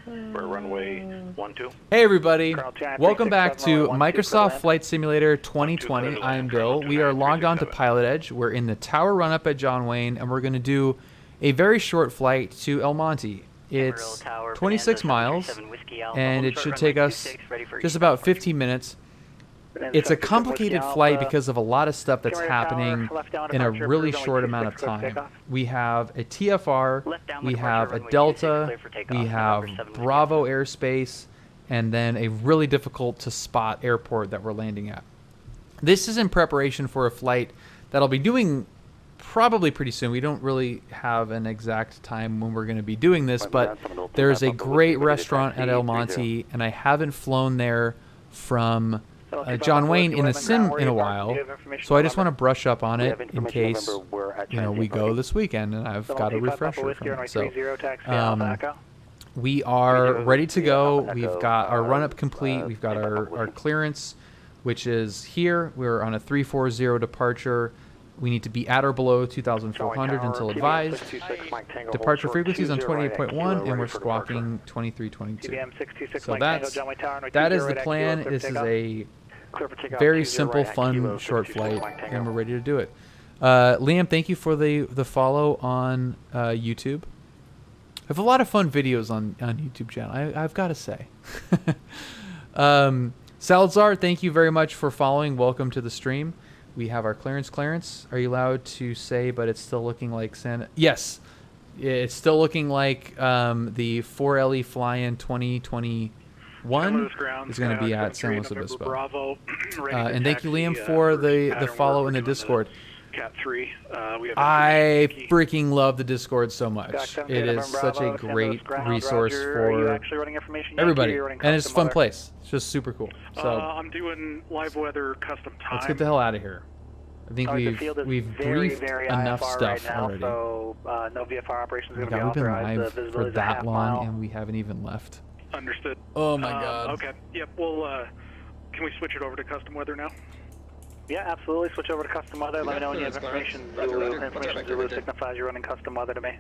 We're runway 12. Hey everybody, Colonel Giant welcome back 367, to runway 12 for Microsoft land. Flight Simulator 2020. I'm Bill. We are logged on to PilotEdge. We're in the tower run-up at John Wayne, and we're going to do a very short flight to El Monte. It's 26 miles, and it should take us just about 15 minutes. It's a complicated flight because of a lot of stuff that's happening in a really short amount of time. We have a TFR, we have a Delta, we have Bravo airspace, and then a really difficult to spot airport that we're landing at. This is in preparation for a flight that I'll be doing probably pretty soon. We don't really have an exact time when we're going to be doing this, but there's a great restaurant at El Monte, and I haven't flown there from John Wayne in a sim in a while, so I just want to brush up on it in case we go this weekend and I've got a refresher from it. So we are ready to go. We've got our run-up complete. We've got our clearance, which is here. We're on a 340 departure. We need to be at or below 2,400 until advised. Departure frequencies on 28.1, and we're squawking 2322. So that is the plan. This is a very simple, fun, short flight, and we're ready to do it. Liam, thank you for the follow on YouTube. I have a lot of fun videos on YouTube channel, I've got to say. Salazar, thank you very much for following. Welcome to the stream. We have our clearance. Are you allowed to say, but it's still looking like Santa? Yes. It's still looking like the 4LE fly-in 2021 is going to be at San Luis Obispo. And thank you, Liam, for the follow in the Discord. I freaking love the Discord so much. It is such a great resource for everybody, and it's a fun place. It's just super cool. So I'm doing live weather custom time. Let's get the hell out of here. I think we've briefed enough stuff already. So, no VFR operations Oh my God, we've been live for that long, and we haven't even left. Understood. Oh my God. Okay. Yep. Well, can we switch it over to custom weather now? Yeah, absolutely. Switch over to custom weather. Let me know when you have information. Zulu signifies you're running custom weather to me.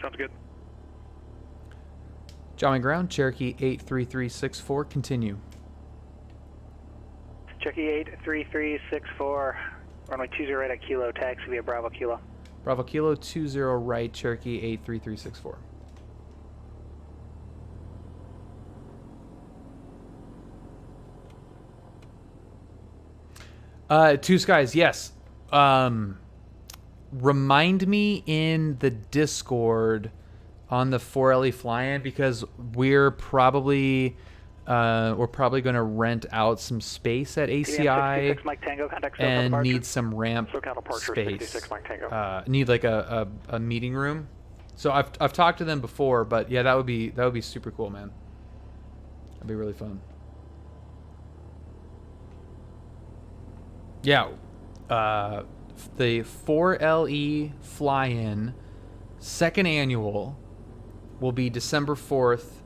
Sounds good. John Wayne ground, Cherokee 83364, continue. Cherokee 83364, runway 20 right at Kilo, taxi via Bravo Kilo. Bravo Kilo 20 right, Cherokee 83364. Two Skies, yes. Remind me in the Discord on the 4LE fly-in, because we're probably going to rent out some space at ACI and need some ramp space. Need like a meeting room. So I've talked to them before, but yeah, that would be super cool, man. That'd be really fun. Yeah, the 4LE fly-in second annual will be December 4th,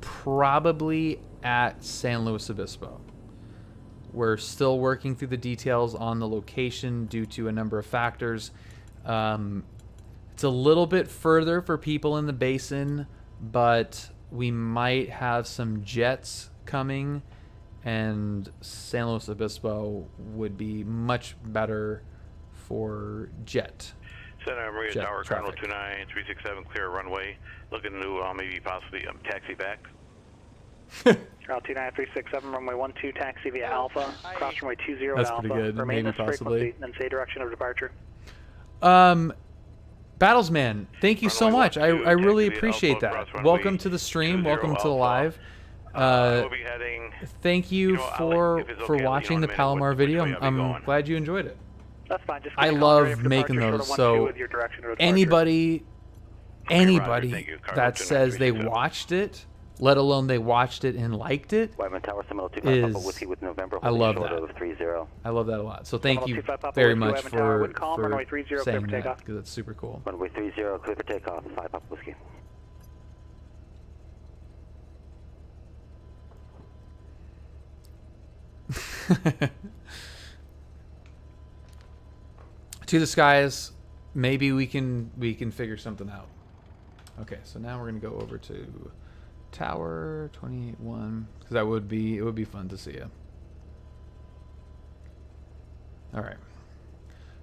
probably at San Luis Obispo. We're still working through the details on the location due to a number of factors. It's a little bit further for people in the basin, but we might have some jets coming, and San Luis Obispo would be much better for jet. Center Maria Tower, Colonel 29367, clear runway. Looking to maybe possibly taxi back. Colonel 29367, runway 12, taxi via Alpha. Cross runway 20 That's Alpha. pretty good. Maybe possibly. And say direction of departure. Battlesman, thank you so much. I really appreciate that. Welcome to the stream. Welcome to the live. Thank you for watching the Palomar video. I'm glad you enjoyed it. That's fine. Just I love making those. So anybody that says they watched it, let alone they watched it and liked it, I love that. I love that a lot. So thank you very much for saying that, because it's super cool. Runway 30, clear for takeoff, 5 Papa Whiskey. To the Skies, maybe we can figure something out. Okay, so now we're gonna go over to Tower 21 because that would be, it would be fun to see you. All right.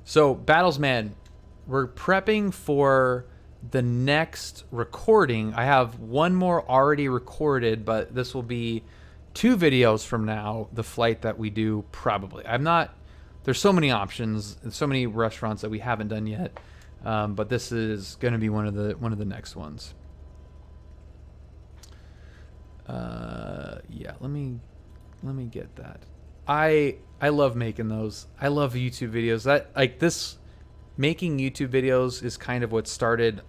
So Battlesman, we're prepping for the next recording. I have one more already recorded, but this will be 2 videos from now. The flight that we do probably. I'm not. There's so many options, so many restaurants that we haven't done yet, but this is going to be one of the next ones. Yeah, let me get that. I love making those. I love YouTube videos. That like this, making YouTube videos is kind of what started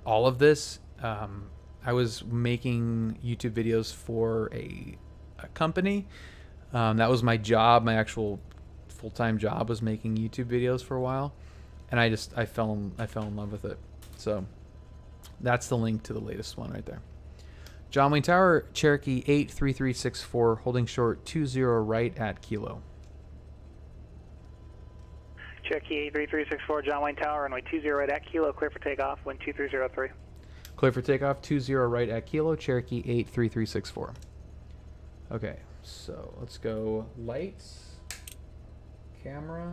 all of this. I was making YouTube videos for a company. That was my job. My actual full-time job was making YouTube videos for a while, and I fell in love with it. So that's the link to the latest one right there. John Wayne Tower, Cherokee 83364, holding short 20 right at Kilo. Cherokee 83364, John Wayne Tower, runway 20 right at Kilo, clear for takeoff, wind 2303. Clear for takeoff, 20 right at Kilo, Cherokee 83364. Okay, so let's go lights, camera,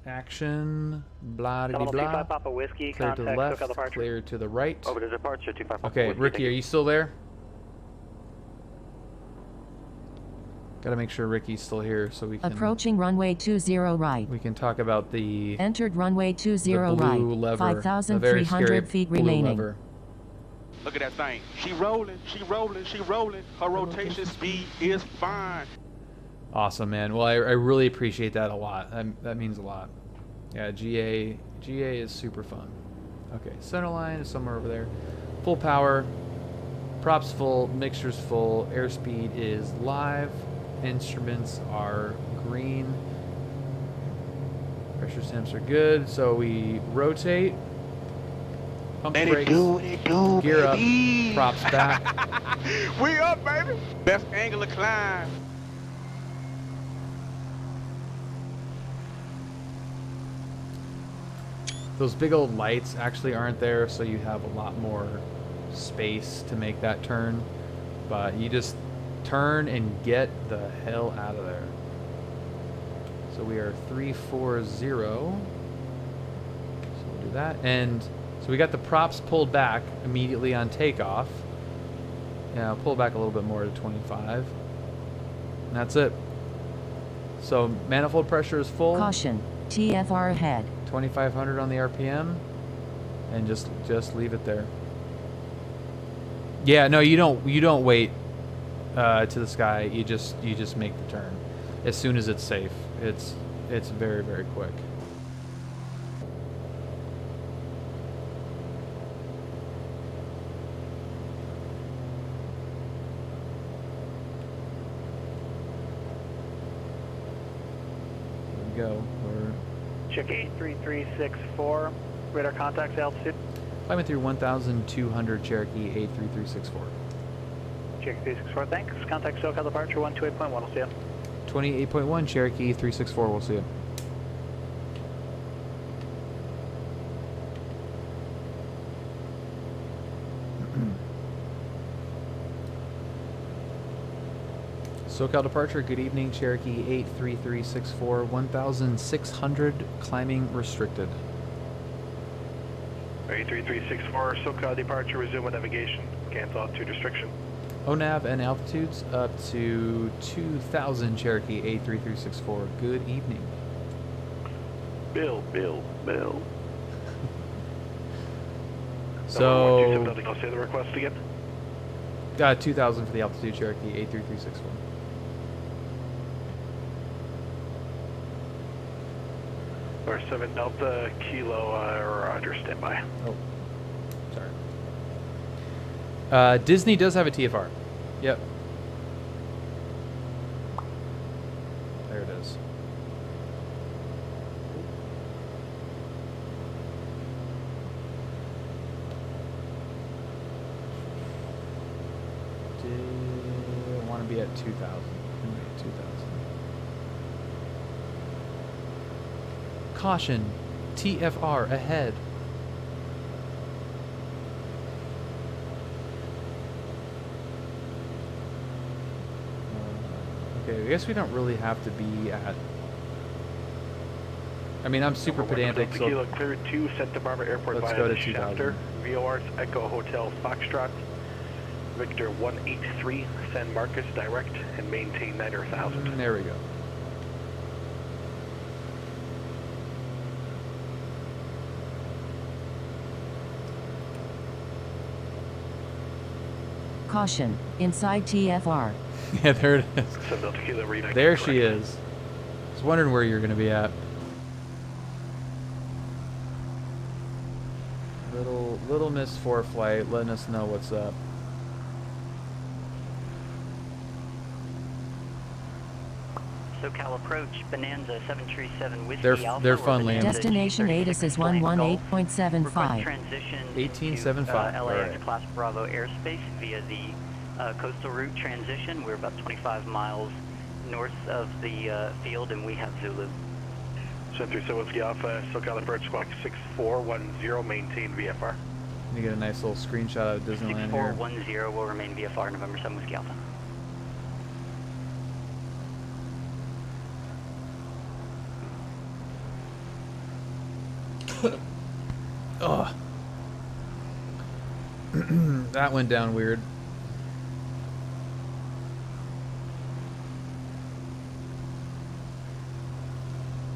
action, blah blah blah. 25 Papa Whiskey, Clear to the contact left, SoCal departure. clear to the right. Over to departure, 25 Papa Okay, Whiskey. Ricky, are you still there? Gotta make sure Ricky's still here so we can... Approaching runway 20 right. We can talk about the... Entered runway 20 the blue right. lever. 5,300 feet remaining. Lever. Look at that thing. She rolling, she rolling, she rolling. Her rotation speed is fine. Awesome, man. Well, I really appreciate that a lot. That means a lot. Yeah, GA is super fun. Okay, center line is somewhere over there. Full power. Props full. Mixture's full. Airspeed is live. Instruments are green. Pressure temps are good. So we rotate. Pump brakes. Gear up. Props back. We up, baby. Best angle of climb. Those big old lights actually aren't there, so you have a lot more space to make that turn. But you just turn and get the hell out of there. So we are 340. So we'll do that. And so we got the props pulled back immediately on takeoff. Yeah, I'll pull back a little bit more to 25. And that's it. So manifold pressure is full. Caution, TFR ahead. 2,500 on the RPM, and just leave it there. Yeah, no, you don't wait to the sky. You just make the turn as soon as it's safe. It's very, very quick. There we go. We're Check 83364, radar contacts altitude. climbing through 1,200 Cherokee 83364. Check 364, thanks. Contact SoCal departure 128.1, we'll see you. 28.1 Cherokee 364, we'll see you. SoCal departure, good evening, Cherokee 83364, 1,600 climbing restricted. 83364, SoCal departure, resume with navigation, cancel altitude restriction. ONAV and altitudes up to 2,000 Cherokee 83364, good evening. Bill. So, I'll say the request again. 2,000 for the altitude, Cherokee 83364. Or 7 Delta Kilo, Roger, standby. Oh, sorry. Disney does have a TFR. Yep. There it is. I want to be at 2,000. 2,000. Caution, TFR ahead. Okay, I guess we don't really have to be at... I mean, I'm super pedantic, so Kilo clear to Santa Barbara Airport let's via go the to 2000. Shafter. VOR's Echo Hotel Foxtrot. Victor 183, San Marcos direct and maintain 9,000. There we go. Caution, inside TFR. Yeah, there it is. Send Delta Kilo read. There she is. I was wondering where you're going to be at. Little Miss 4 flight letting us know what's up. SoCal approach, Bonanza 737 Whiskey They're fun landing. Destination ATIS is 118.75. Transition 1875. LAX Right. Class Bravo airspace via the coastal route transition. We're about 25 miles north of the field, and we have Zulu. 737 Whiskey Alpha, SoCal approach squawk 6410, maintain VFR. You get a nice little screenshot of Disneyland here. 6410 will remain VFR, November 7 Whiskey Alpha. Ugh. That went down weird.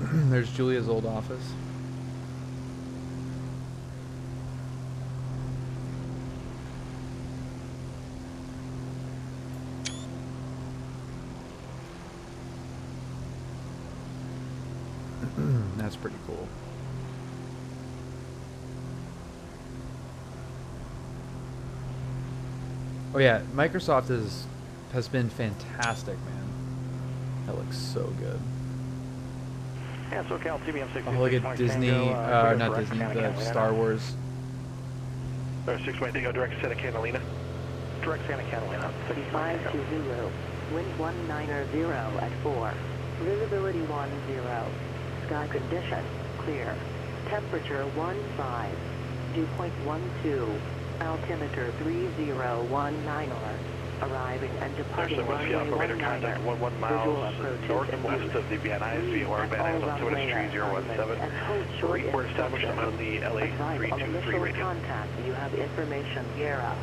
There's Julia's old office. That's pretty cool. Oh yeah, Microsoft has been fantastic, man. That looks so good. Yeah, SoCal TBM 6. Oh, look at Disney, not Disney, the Star Wars. 6 way Tango, direct Santa Catalina. Direct Santa Catalina. 5 to Zulu. Wind 190 at 4. Visibility 10. Sky condition clear. Temperature 15. Dew point 12. Altimeter 3019. Arriving and departing runway 19er. Contact 11 miles northwest of the Van Nuys VOR Van Nuys altimeter 3017. Report established on the LA 323 radio. Contact, you have information. Sierra.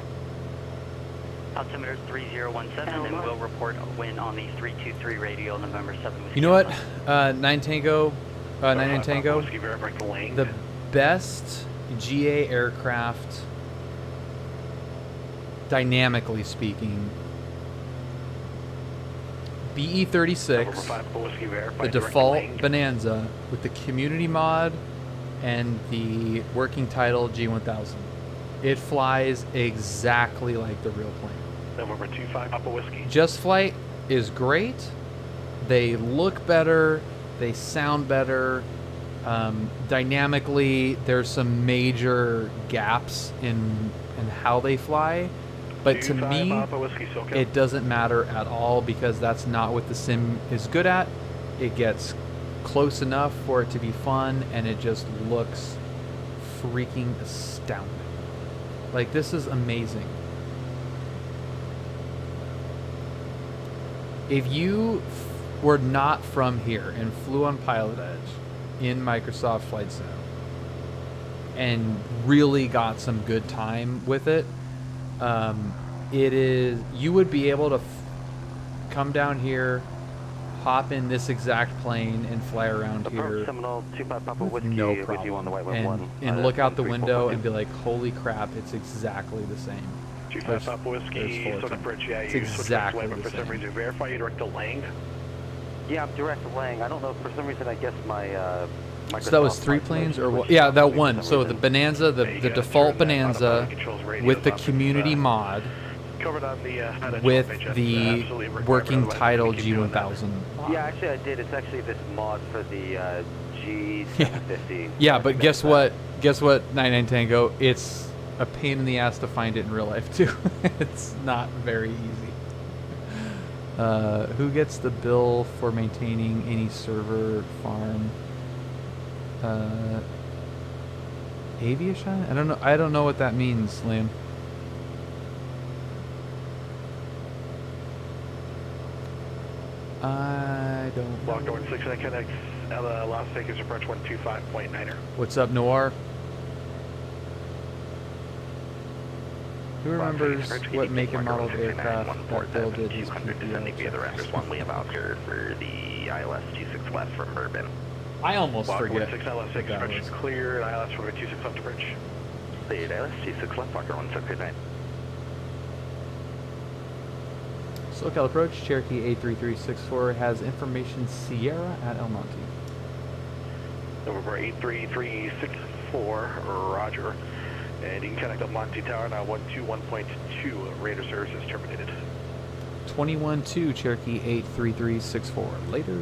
Altimeter 3017, and we'll report when on the 323 radio, November 7. You know what? 9 Tango, Whiskey verify the lane. the best GA aircraft, dynamically speaking, BE-36, the default Bonanza with the community mod and the working title G1000. It flies exactly like the real plane. November 25 Papa Whiskey. Just Flight is great. They look better. They sound better. Dynamically, there's some major gaps in how they fly. But to me, it doesn't matter at all because that's not what the sim is good at. It gets close enough for it to be fun, and it just looks freaking astounding. Like, this is amazing. If you were not from here and flew on PilotEdge in Microsoft Flight Sim and really got some good time with it, you would be able to come down here, hop in this exact plane, and fly around here with no problem. And look out the window and be like, holy crap, it's exactly the same. 25 Papa Whiskey, SoCal Bridge, yeah, it's you exactly the for some same. reason. Verify you direct to Lang. Yeah, I'm direct to Lang. I don't know, for some reason, I guess my So that was 3 planes or what? Yeah, that one. So the Bonanza, the default Bonanza with the community mod with the working title G1000. Yeah, actually I did. It's actually this mod for the G750. Yeah, but guess what? Guess what, 99 Tango? It's a pain in the ass to find it in real life too. It's not very easy. Who gets the bill for maintaining any server farm? Aviation? I don't know. I don't know what that means, Liam. I don't Walk know. over 6 that connects Las Vegas approach 125.9er. What's up, Noir? Who remembers what make and model of aircraft that builded his PPO? Via the Raptors 1, we have Oscar for the ILS 26 left from Bourbon. I almost Walk forget. 16 LS 6 that approach was. is clear, and ILS for 26 left approach. The ILS 26 left, Walker 179. SoCal approach, Cherokee 83364 has information Sierra at El Monte. November 83364, Roger. And you can connect up Monty Tower now 121.2. Radar service is terminated. 21-2, Cherokee 83364. Later.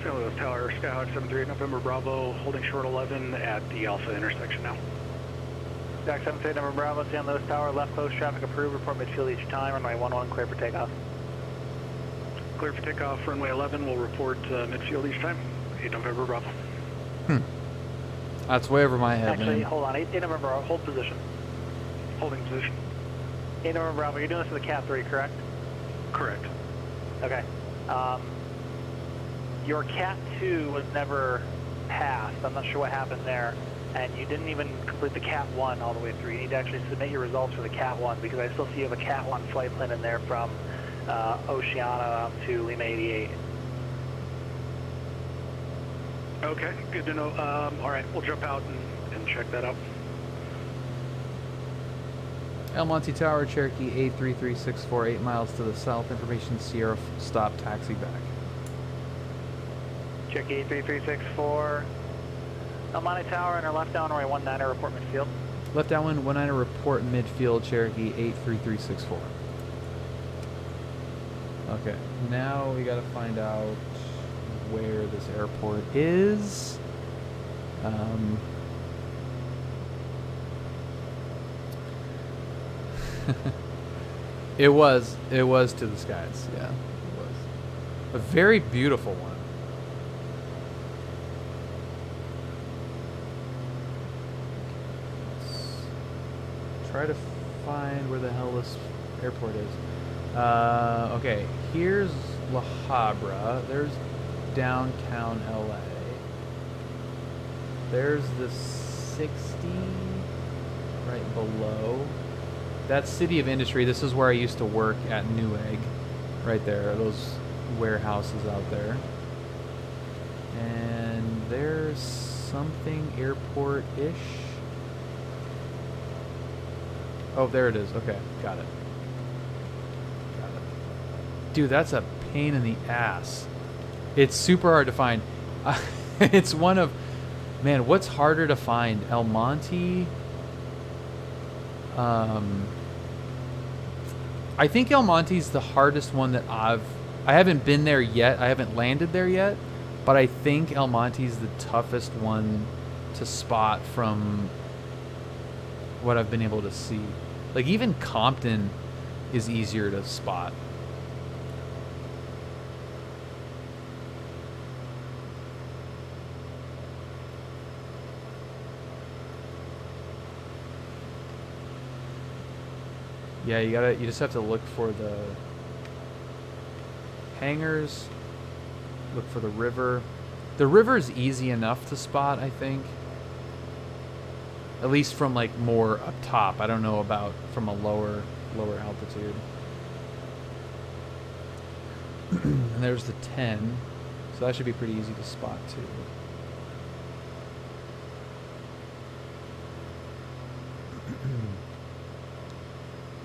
San Luis Tower, Skyhawk 73 November Bravo, holding short 11 at the Alpha intersection now. Jack 78 November Bravo, San Luis Tower, left close, traffic approved, report midfield each time, runway 11, clear for takeoff. Clear for takeoff, runway 11, we'll report midfield each time, 8 November Bravo. That's way over my head, Actually, man. hold on, 8 November Bravo, hold position. Holding position. 8 November Bravo, you're doing this with a Cat 3, correct? Correct. Okay. Your Cat 2 was never passed. I'm not sure what happened there. And you didn't even complete the Cat 1 all the way through. You need to actually submit your results for the Cat 1 because I still see you have a Cat 1 flight plan in there from Oceana to Lima 88. Okay, good to know. All right, we'll jump out and check that out. El Monte Tower, Cherokee 83364, 8 miles to the south. Information Sierra, stop, taxi back. Cherokee 83364. El Monte Tower, and our left down, runway 19er, report midfield. Left downwind 19er, report midfield, Cherokee 83364. Okay, now we gotta find out where this airport is. It was to the skies, yeah, it was. A very beautiful one. Let's try to find where the hell this airport is. Okay, here's La Habra. There's downtown LA. There's the 60 right below. That's City of Industry. This is where I used to work at Newegg. Right there, those warehouses out there. And there's something airport-ish. Oh, there it is. Okay, got it. Got it. Dude, that's a pain in the ass. It's super hard to find. It's one of... Man, what's harder to find? El Monte... I think El Monte's the hardest one that I haven't been there yet. I haven't landed there yet, but I think El Monte's the toughest one to spot from what I've been able to see. Like even Compton is easier to spot. Yeah, you just have to look for the hangars, look for the river. The river is easy enough to spot, I think. At least from like more up top. I don't know about from a lower altitude. And there's the 10. So that should be pretty easy to spot too.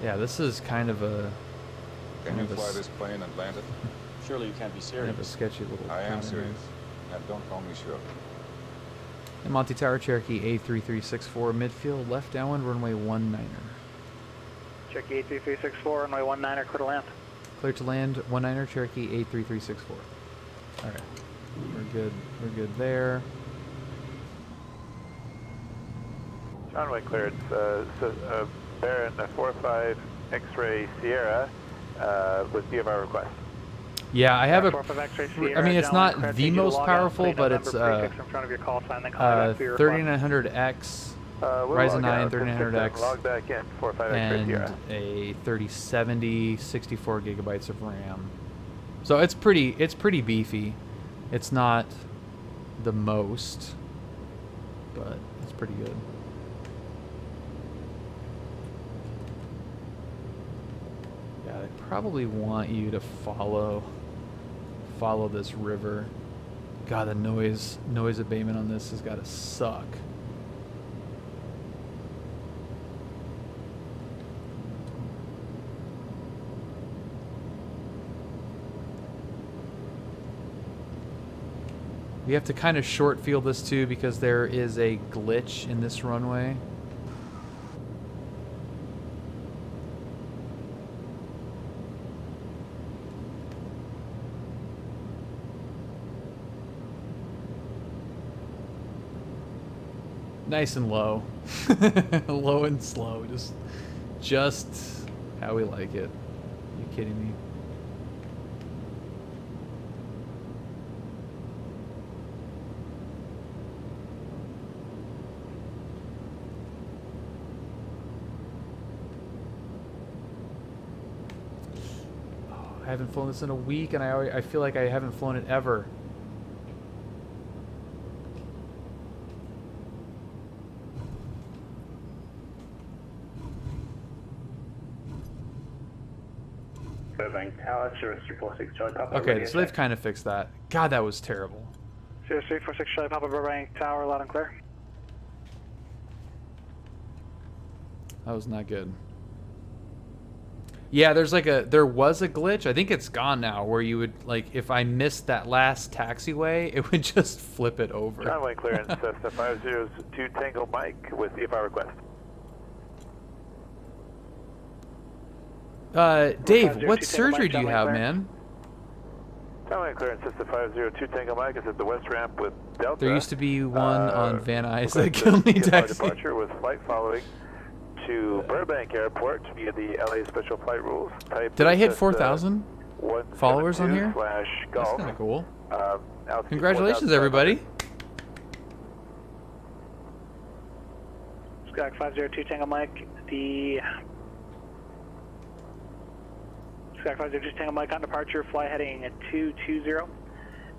Yeah, this is kind of a... Can you fly this plane and land it? Surely you can't be serious. Kind of a sketchy little... I am serious. And don't call me Shirley. And Monte Tower, Cherokee A3364, midfield, left downwind, runway 19er. Cherokee 83364, runway 19er, clear to land. Clear to land, 19er, Cherokee A3364. Alright, we're good there. Runway cleared. Baron 45 X-ray Sierra with VFR request. Yeah, I have a. 45 X-ray Sierra, I mean, it's John not Wayne, the Crescent, most log out, powerful, plate but November, it's prefix in front of your call sign, then call back for your request. 3900X, Ryzen 9 3900X, Log back in, 45 X-ray and Sierra. a 3070, 64 gigabytes of RAM. So it's pretty beefy. It's not the most, but it's pretty good. Yeah, they probably want you to follow this river. God, the noise abatement on this has got to suck. We have to kind of short field this too because there is a glitch in this runway. Nice and low. Low and slow. Just how we like it. Are you kidding me? I haven't flown this in a week, and I feel like I haven't flown it ever. Okay, so they've kind of fixed that. God, that was terrible. 0346 Charlie Papa Burbank Tower, loud and clear. That was not good. Yeah, there was a glitch. I think it's gone now, where you would, like, if I missed that last taxiway, it would just flip it over. John Wayne clearance, Cessna 502 Tango Mike with EFI request. Dave, what surgery do you have, man? John Wayne clearance, Cessna 502 Tango Mike is at the west ramp with Delta. There used to be one on Van Nuys that killed me taxi. Departure with flight following to Burbank Airport via the LA Special Flight Rules. Did I hit 4,000 followers on here? That's kind of cool. Congratulations, everybody. Skyhawk 502 Tango Mike, Skyhawk 502 Tango Mike on departure, fly heading at 220.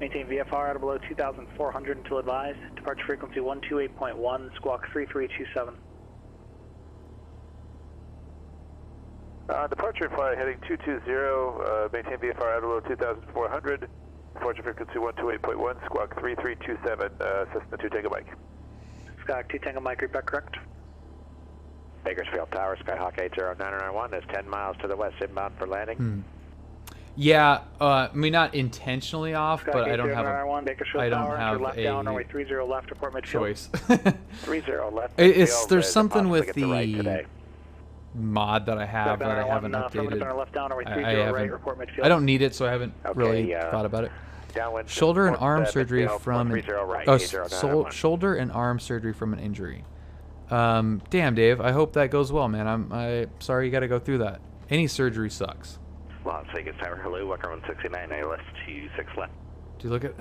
Maintain VFR at or below 2,400 until advised. Departure frequency 128.1, squawk 3327. Departure fly heading 220, maintain VFR at or below 2,400. Departure frequency 128.1, squawk 3327, Cessna 2 Tango Mike. Skyhawk 2 Tango Mike, repeat correct. Bakersfield Tower, Skyhawk 80991 is 10 miles to the west, inbound for landing. Yeah, I mean, not intentionally off, Skyhawk but I don't have left down, runway 30 left, report midfield. choice. 30 left. There's something with the mod that I have that I haven't updated. I don't need it, so I haven't really thought about it. Shoulder and arm surgery from shoulder and arm surgery from an injury. Damn, Dave. I hope that goes well, man. I'm sorry you got to go through that. Any surgery sucks. Las Vegas Tower, hello, Walker 169, ALS 26 left. Do you look at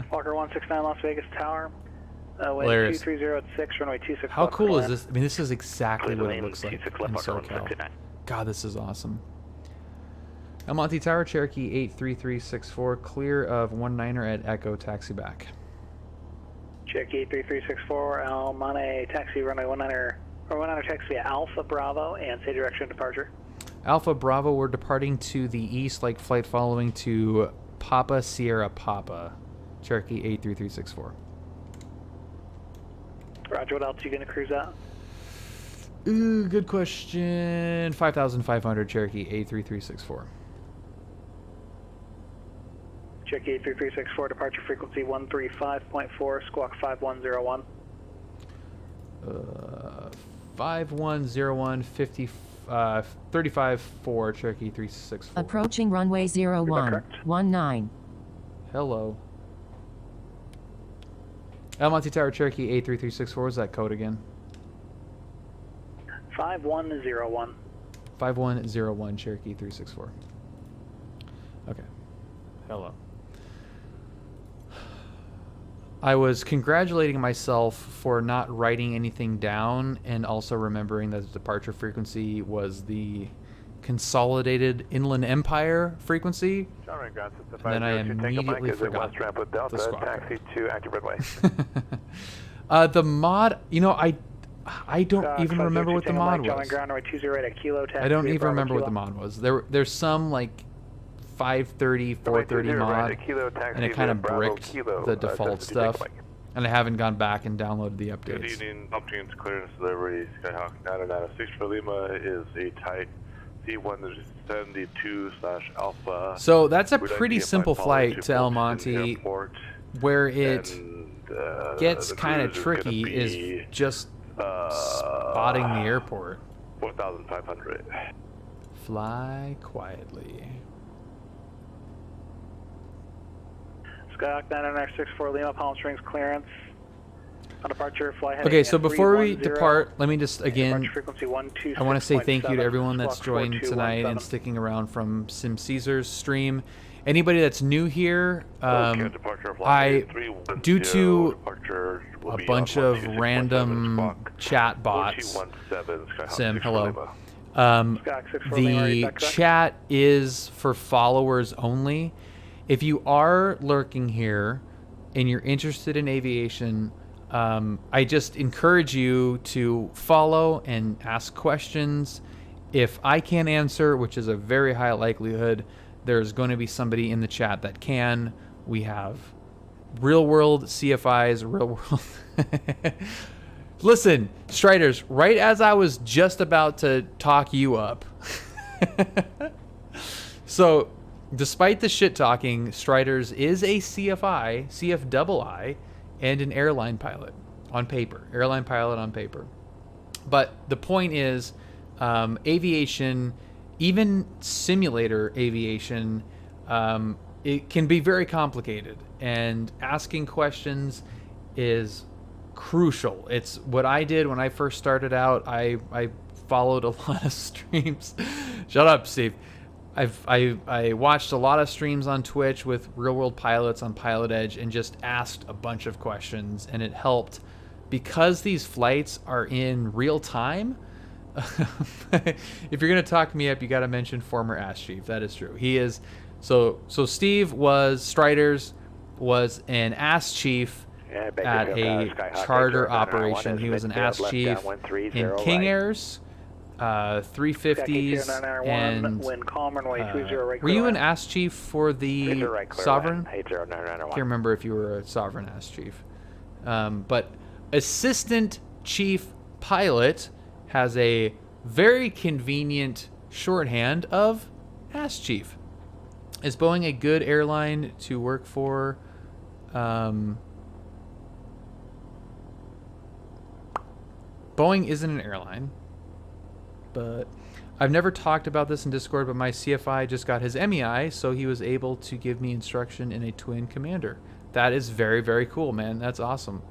Walker 169, Las Vegas Tower. Hilarious. 230 at 6, runway 26 How cool is this? I mean, this is exactly what it looks like in SoCal. God, this is awesome. El Monte Tower, Cherokee 83364, clear of 19er at Echo, taxi back. Cherokee 83364, El Monte, taxi runway 19er, or 19er taxi at Alpha Bravo, and say direction of departure. Alpha Bravo, we're departing to the east, like flight following to Papa Sierra Papa, Cherokee 83364. Roger, what else are you going to cruise at? Ooh, good question. 5,500, Cherokee 83364. Cherokee 83364, departure frequency 135.4, squawk 5101. 5101, 35.4, Cherokee 364. Approaching runway 0119. Hello. El Monte Tower, Cherokee 83364. What's that code again? 5101. 5101, Cherokee 364. Okay. Hello. I was congratulating myself for not writing anything down and also remembering that the departure frequency was the Consolidated Inland Empire frequency. And then I immediately forgot the squawk. Taxi to active runway. The mod, you know, I don't even remember what the mod was. I don't even remember what the mod was. There's some like 530, 430 mod, and it kind of bricked the default stuff, and I haven't gone back and downloaded the updates. Good evening, Upstream's clearance delivery, Skyhawk 996 for Lima is a type C172/Alpha. So that's a pretty simple flight to El Monte. Where it gets kind of tricky is just spotting the airport. 4,500. Fly quietly. Skyhawk 996 Lima, Palm Springs clearance. On departure, fly heading. Okay, so before we depart, let me just again, I want to say thank you to everyone that's joined tonight and sticking around from Sim Caesar's stream. Anybody that's new here, due to a bunch of random chat bots, Sim, hello. The chat is for followers only. If you are lurking here and you're interested in aviation, I just encourage you to follow and ask questions. If I can't answer, which is a very high likelihood, there's going to be somebody in the chat that can. We have real world CFIs, real world. Listen, Striders, right as I was just about to talk you up. So, despite the shit talking, Striders is a CFI, CFII, and an airline pilot on paper. Airline pilot on paper. But the point is, aviation, even simulator aviation, it can be very complicated. And asking questions is crucial. It's what I did when I first started out. I followed a lot of streams. Shut up, Steve. I watched a lot of streams on Twitch with real world pilots on PilotEdge and just asked a bunch of questions, and it helped because these flights are in real time. If you're gonna talk me up, you got to mention former Ass Chief. That is true. He is. So Steve was Striders was an Ass Chief at a charter operation. He was an Ass Chief in King Airs, 350s, and were you an Ass Chief for the Sovereign? I can't remember if you were a Sovereign Ass Chief, but Assistant Chief Pilot has a very convenient shorthand of Ass Chief. Is Boeing a good airline to work for? Boeing isn't an airline, but I've never talked about this in Discord, but my CFI just got his MEI, so he was able to give me instruction in a twin commander. That is very, very cool, man. That's awesome.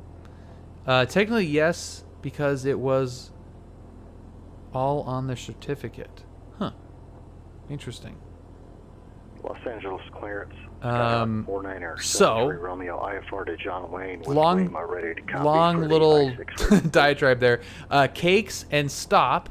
Technically, yes, because it was all on the certificate. Huh. Interesting. Los Angeles clearance. 49er. So, Romeo IFR to John Wayne. long little diatribe there. Cakes and Stop.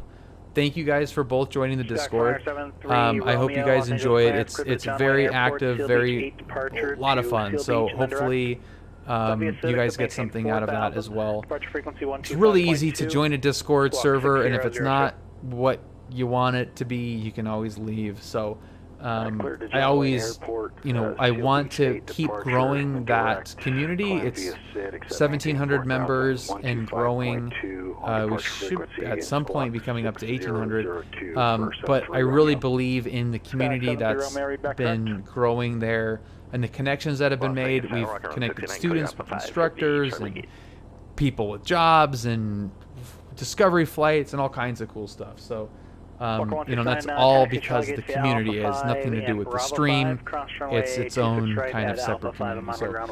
Thank you guys for both joining the Discord. I hope you guys enjoy it. It's very active, a lot of fun. So hopefully you guys get something out of that as well. It's really easy to join a Discord server, and if it's not what you want it to be, you can always leave. So I always, I want to keep growing that community. It's 1,700 members and growing. We should at some point be coming up to 1,800. But I really believe in the community that's been growing there and the connections that have been made. We've connected students with instructors and people with jobs and discovery flights and all kinds of cool stuff. So. That's all because the community has nothing to do with the stream. It's its own kind of separate community. So,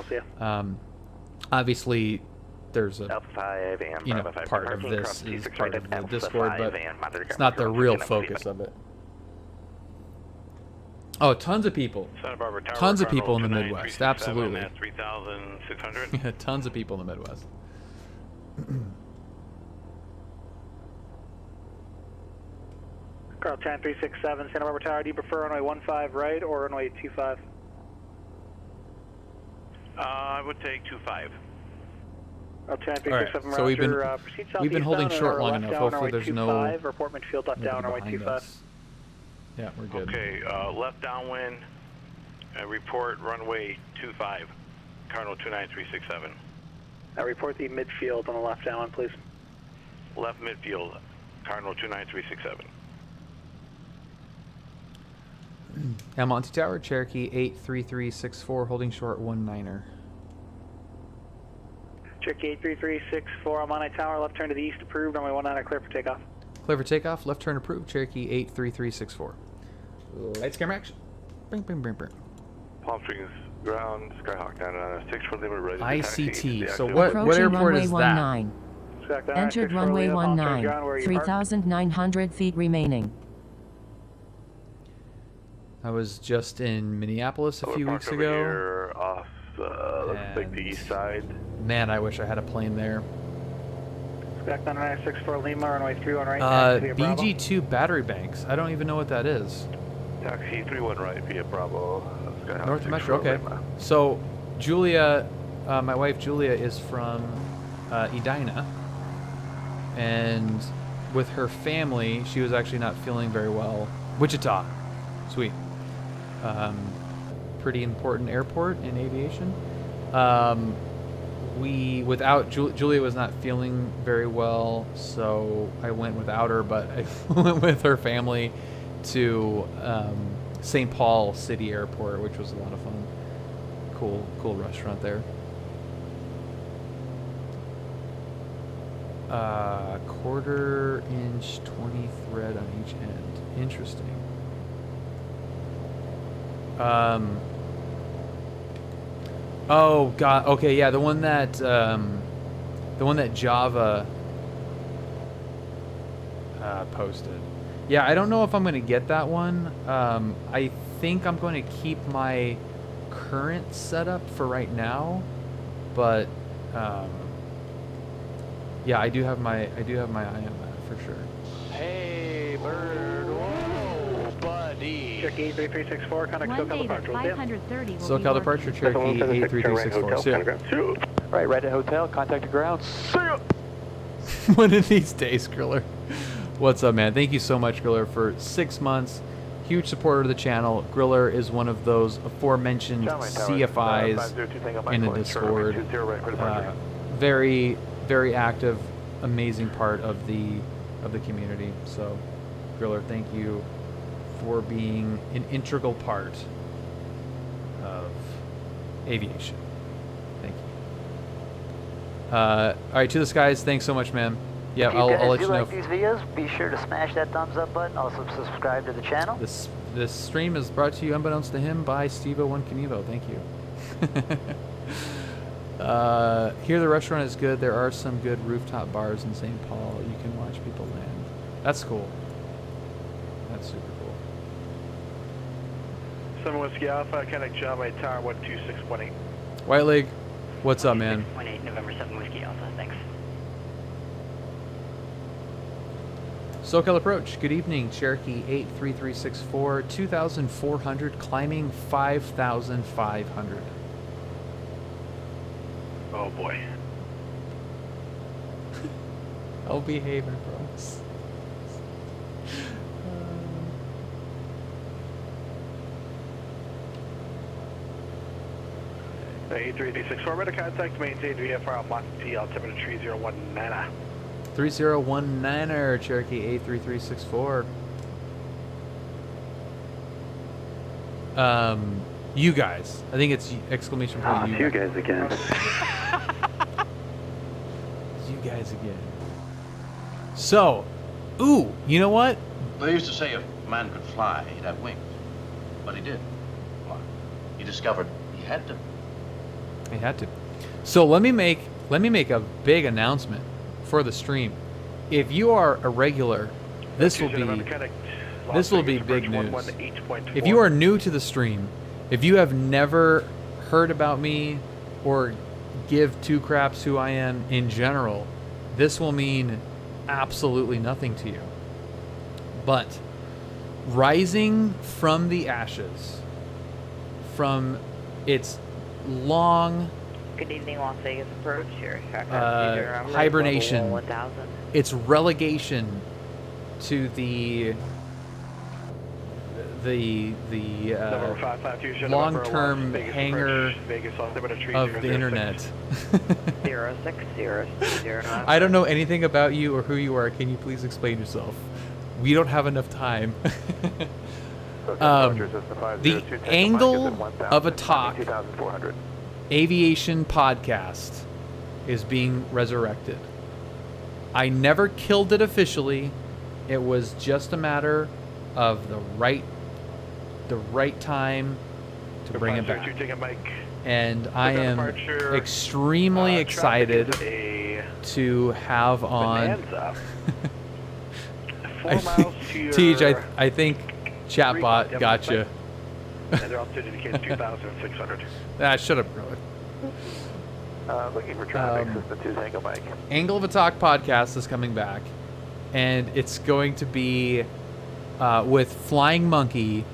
obviously, there's a part of this is part of the Discord, but it's not the real focus of it. Oh, tons of people. Santa Barbara Tower. Tons of Cardinal people in the 29, Midwest. 367 Absolutely. at 3,600. Tons of people in the Midwest. Carl 10367, Santa Barbara Tower. Do you prefer runway 15 right or runway 25? I would take 25. Carl 10367, So we've been proceed we've been southeast holding bound short or long left enough. down, Hopefully runway there's 25, no report midfield left down, runway behind 25. us. Yeah, we're good. Okay, left downwind, report runway 25, Cardinal 29367. Report the midfield on the left downwind, please. Left midfield, Cardinal 29367. Almonte Tower, Cherokee 83364, holding short 19er. Cherokee 83364, Almonte Tower, left turn to the east, approved, runway 19er, clear for takeoff. Clear for takeoff, left turn approved, Cherokee 83364. Lights, camera, action. Bing, bing, bing, bing. Palm Springs ground, Skyhawk 996 for limit ready. ICT. So what Approaching airport runway is that? 19. Entered runway 19. 3,900 feet remaining. I was just in Minneapolis a few weeks ago. Here off, looks like the east side. Man, I wish I had a plane there. Back 996 for Lima, runway 31 right. BG2 battery banks. I don't even know what that is. Taxi 31 right via Bravo. Skyhawk North 6 Metro, for okay. Lima. So, Julia, my wife Julia is from Edina. And with her family, she was actually not feeling very well. Wichita. Sweet. Pretty important airport in aviation. Julia was not feeling very well, so I went without her, but I went with her family to St. Paul City Airport, which was a lot of fun. Cool restaurant there. Quarter-inch 20 thread on each end. Interesting. Oh god. Okay, yeah, the one that Java posted. Yeah, I don't know if I'm gonna get that one. I think I'm going to keep my current setup for right now, but yeah, I do have my eye on that for sure. Hey, bird. Whoa, buddy. Cherokee 83364, contact SoCal departure. 530 will SoCal departure, Cherokee 83364. See ya. Right at hotel, contact the ground. See ya! One of these days, Griller. What's up, man? Thank you so much, Griller, for 6 months. Huge supporter of the channel. Griller is one of those aforementioned CFIs in the Discord. Very, very active, amazing part of the community. So, Griller, thank you for being an integral part of aviation. Thank you. All right, to the skies. Thanks so much, man. Yeah, I'll let you know. If you like these videos, be sure to smash that thumbs up button. Also subscribe to the channel. This stream is brought to you, unbeknownst to him, by Steve01 Knievo. Thank you. Here the restaurant is good. There are some good rooftop bars in St. Paul. You can watch people land. That's cool. That's super cool. 7 Whiskey Alpha, contact John Wayne Tower 12618. White Leg, what's up, man? 6.8 November 7 Whiskey Alpha, thanks. SoCal approach. Good evening, Cherokee 83364, 2,400, climbing 5,500. Oh boy. I'll behave, I promise. 83364, ready to contact maintain VFR Almonte, altimeter 3019. 3019er, Cherokee 83364. You guys. I think it's exclamation point. You guys again. You guys again. So, ooh, you know what? They used to say if a man could fly, he'd have wings. But he did fly. He discovered he had to. He had to. So let me make a big announcement for the stream. If you are a regular, this will be this will be big news. If you are new to the stream, if you have never heard about me or give two craps who I am in general, this will mean absolutely nothing to you. But rising from the ashes, from its long Good evening, Las Vegas approach here. hibernation, its relegation to the long-term hangar of the internet. 060209. I don't know anything about you or who you are. Can you please explain yourself? We don't have enough time. The Angle of a Talk Aviation podcast is being resurrected. I never killed it officially. It was just a matter of the right time to bring it back. And I am extremely excited to have on Tej, I think Chatbot got you. And they're altitude indicates 2,600. Shut up, brother. Looking for traffic, System 2 Tango Mike. Angle of a Talk podcast is coming back, and it's going to be with Flying Monkey,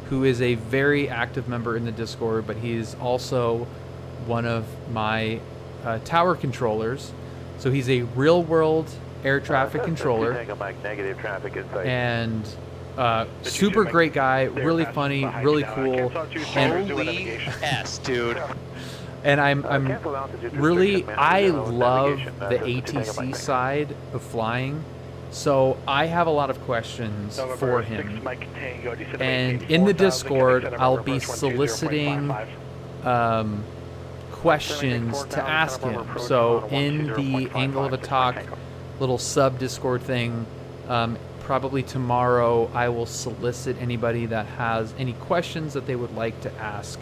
who is a very active member in the Discord, but he's also one of my tower controllers. So he's a real-world air traffic controller, Tango Mike, negative traffic insight. and super great guy, really funny, really cool, and Holy S, dude. And I'm really, I love the ATC side of flying, so I have a lot of questions for him. And in the Discord, I'll be soliciting questions to ask him. So in the Angle of a Talk little sub-Discord thing, probably tomorrow, I will solicit anybody that has any questions that they would like to ask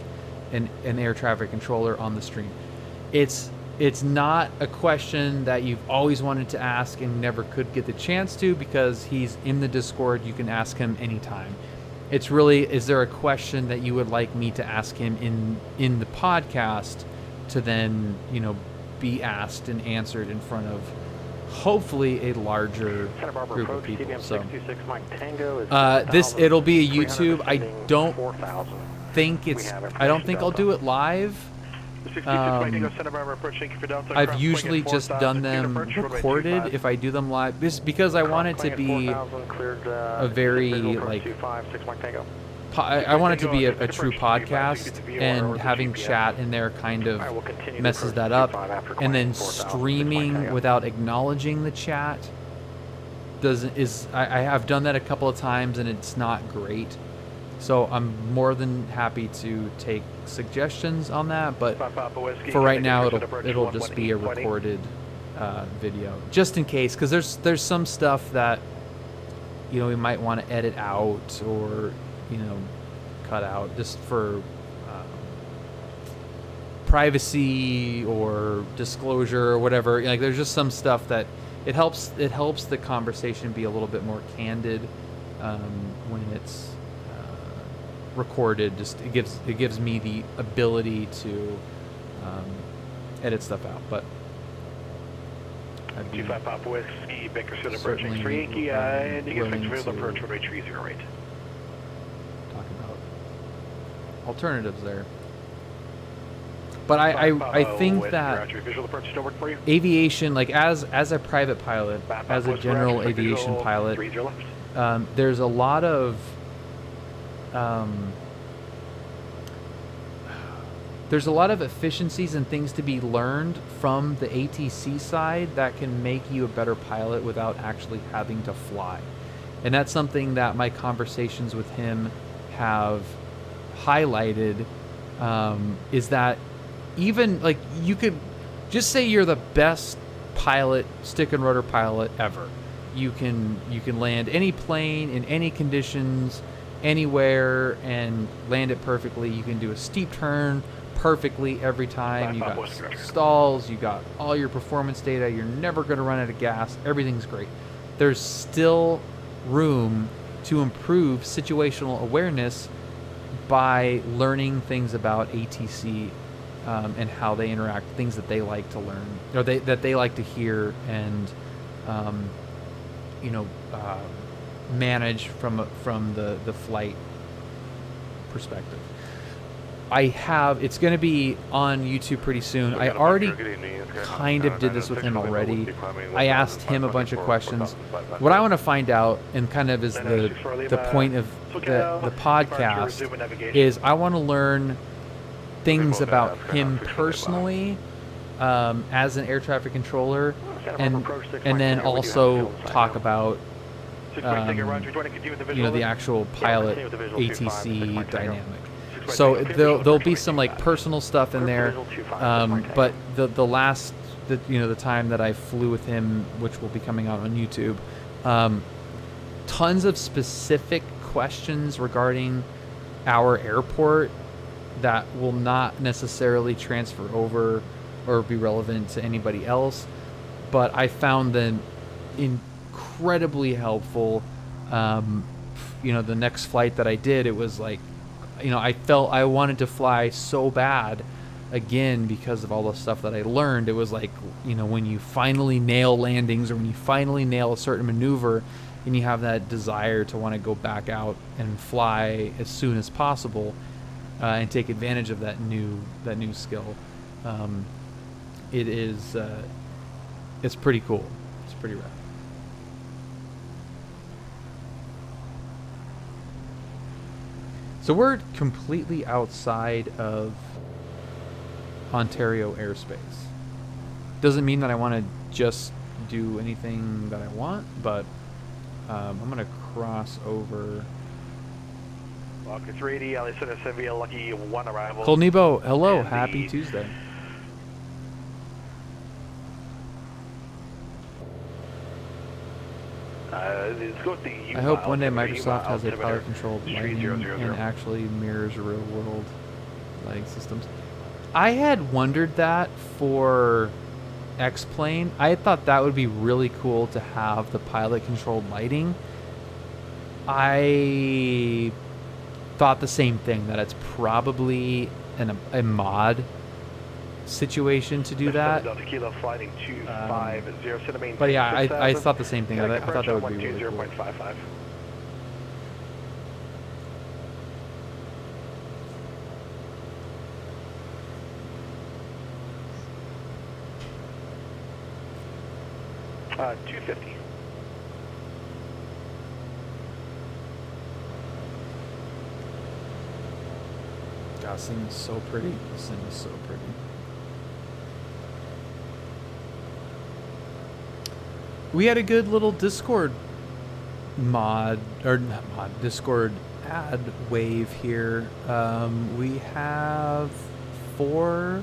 an air traffic controller on the stream. It's not a question that you've always wanted to ask and never could get the chance to, because he's in the Discord. You can ask him anytime. It's really, is there a question that you would like me to ask him in the podcast to then, you know, be asked and answered in front of hopefully a larger group of people. So it'll be a YouTube. I don't think I'll do it live. I've usually just done them recorded if I do them live, just because I want it to be a very, like, I want it to be a true podcast, and having chat in there kind of messes that up. And then streaming without acknowledging the chat I have done that a couple of times, and it's not great. So I'm more than happy to take suggestions on that, but for right now it'll just be a recorded video, just in case, because there's some stuff that, you know, we might want to edit out or, you know, cut out just for privacy or disclosure or whatever. Like, there's just some stuff that it helps the conversation be a little bit more candid when it's recorded. Just it gives me the ability to edit stuff out. But 25 Papa Whiskey, Bakersfield approaching 3 Yankee, and you get Bakersfield approach runway 30 right. Talk about alternatives there. But I think that aviation, like as a private pilot, as a general aviation pilot, there's a lot of efficiencies and things to be learned from the ATC side that can make you a better pilot without actually having to fly. And that's something that my conversations with him have highlighted, is that even, like, you could just say you're the best pilot, stick and rotor pilot ever. You can land any plane in any conditions, anywhere, and land it perfectly. You can do a steep turn perfectly every time. You got stalls, you got all your performance data, you're never going to run out of gas, everything's great. There's still room to improve situational awareness by learning things about ATC and how they interact, things that they like to learn, or that they like to hear and manage from the flight perspective. It's going to be on YouTube pretty soon. I already kind of did this with him already. I asked him a bunch of questions. What I want to find out, and kind of is the point of the podcast, is I want to learn things about him personally as an air traffic controller, and then also talk about the actual pilot ATC dynamic. So there'll be some like personal stuff in there, but the time that I flew with him, which will be coming out on YouTube, tons of specific questions regarding our airport that will not necessarily transfer over or be relevant to anybody else, but I found them incredibly helpful. The next flight that I did, it was like, I felt I wanted to fly so bad again because of all the stuff that I learned. It was like, when you finally nail landings, or when you finally nail a certain maneuver, and you have that desire to want to go back out and fly as soon as possible, and take advantage of that new skill. It's pretty cool. It's pretty rad. So we're completely outside of Ontario airspace. Doesn't mean that I want to just do anything that I want, but I'm going to cross over. Lock it's ready. Allison is via lucky 1 arrival. Cole Nebo, hello. Happy Tuesday. Let's go with the I hope one day Microsoft has a pilot-controlled lighting and actually mirrors real-world lighting systems. I had wondered that for X-Plane. I thought that would be really cool to have the pilot-controlled lighting. I thought the same thing, that it's probably a mod situation to do that. But yeah, I thought the same thing. I thought that would be really cool. Uh, 250. God, this thing is so pretty. This thing is so pretty. We had a good little Discord Discord ad wave here. We have 4,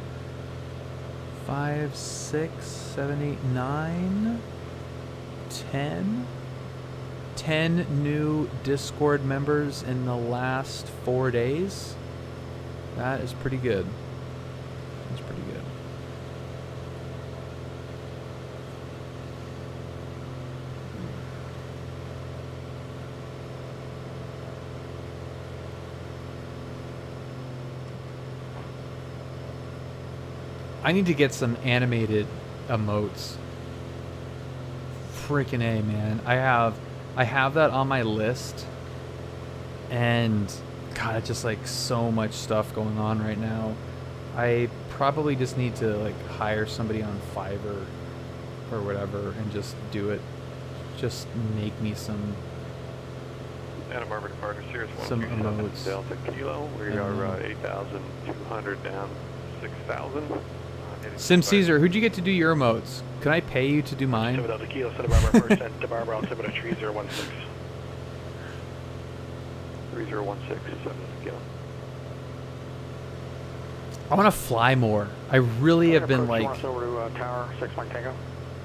5, 6, 7, 8, 9, 10 new Discord members in the last 4 days. That is pretty good. That's pretty good. I need to get some animated emotes. Freaking A, man. I have that on my list, and God, it's just like so much stuff going on right now. I probably just need to like hire somebody on Fiverr or whatever and just do it. Just make me some Santa Barbara departure, Sears some emotes. Delta Kilo, we are 8,200 down 6,000. Sim Caesar, who'd you get to do your emotes? Can I pay you to do mine? Delta Kilo, Santa Barbara first, Santa Barbara, altimeter 3016. 3016, 7 Kilo. I want to fly more. I really have been like Tower 61 Tango.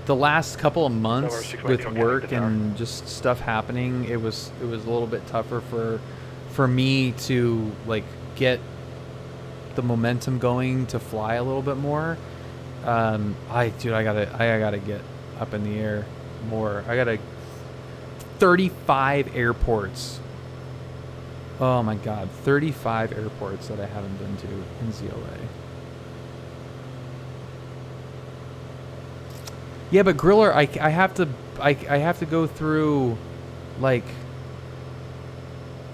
the last couple of months with work and just stuff happening. It was a little bit tougher for me to like get the momentum going to fly a little bit more. I gotta get up in the air more. I gotta 35 airports. Oh my God, 35 airports that I haven't been to in ZLA. Yeah, but Griller, I have to go through, like,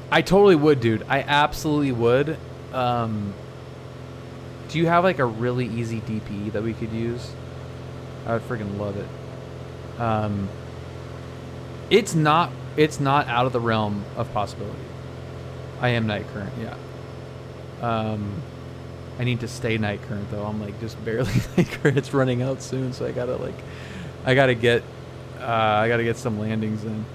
I totally would, dude. I absolutely would. Do you have like a really easy DP that we could use? I would freaking love it. It's not out of the realm of possibility. I am night current, yeah. I need to stay night current though. I'm like just barely night current. It's running out soon, so I gotta get some landings in.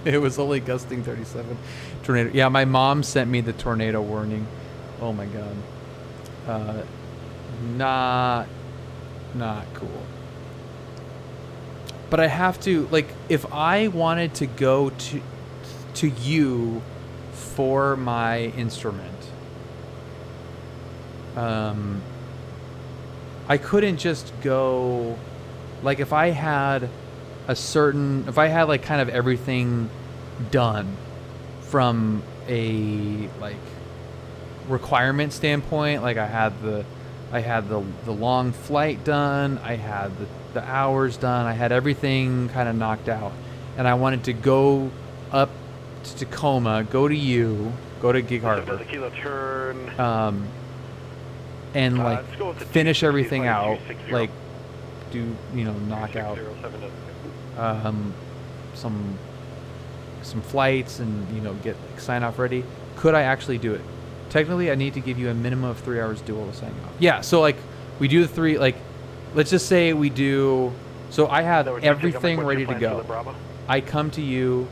It was only gusting 37. Tornado. Yeah, my mom sent me the tornado warning. Oh my God. Not cool. But I have to, like, if I wanted to go to you for my instrument, I couldn't just go, like, if I had like kind of everything done from a like requirement standpoint, like I had the long flight done, I had the hours done, I had everything kind of knocked out, and I wanted to go up to Tacoma, go to you, go to Gig Harbor, and like finish everything out, like do, you know, knock out some flights and, you know, get like, sign off ready. Could I actually do it? Technically, I need to give you a minimum of 3 hours dual to sign off. Yeah, so like we do the 3, like let's just say we do, so I have everything ready to go. I come to you,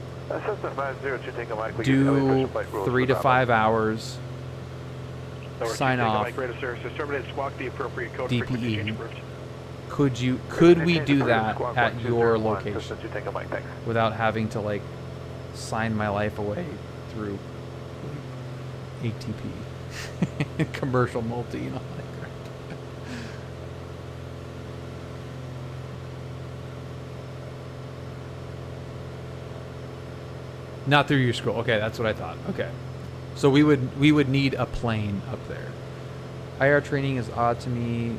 do 3 to 5 hours, sign off, DPE. Could we do that at your location without having to like sign my life away through like, ATP, commercial multi, and all that crap? Not through your school. Okay, that's what I thought. Okay, so we would need a plane up there. IR training is odd to me.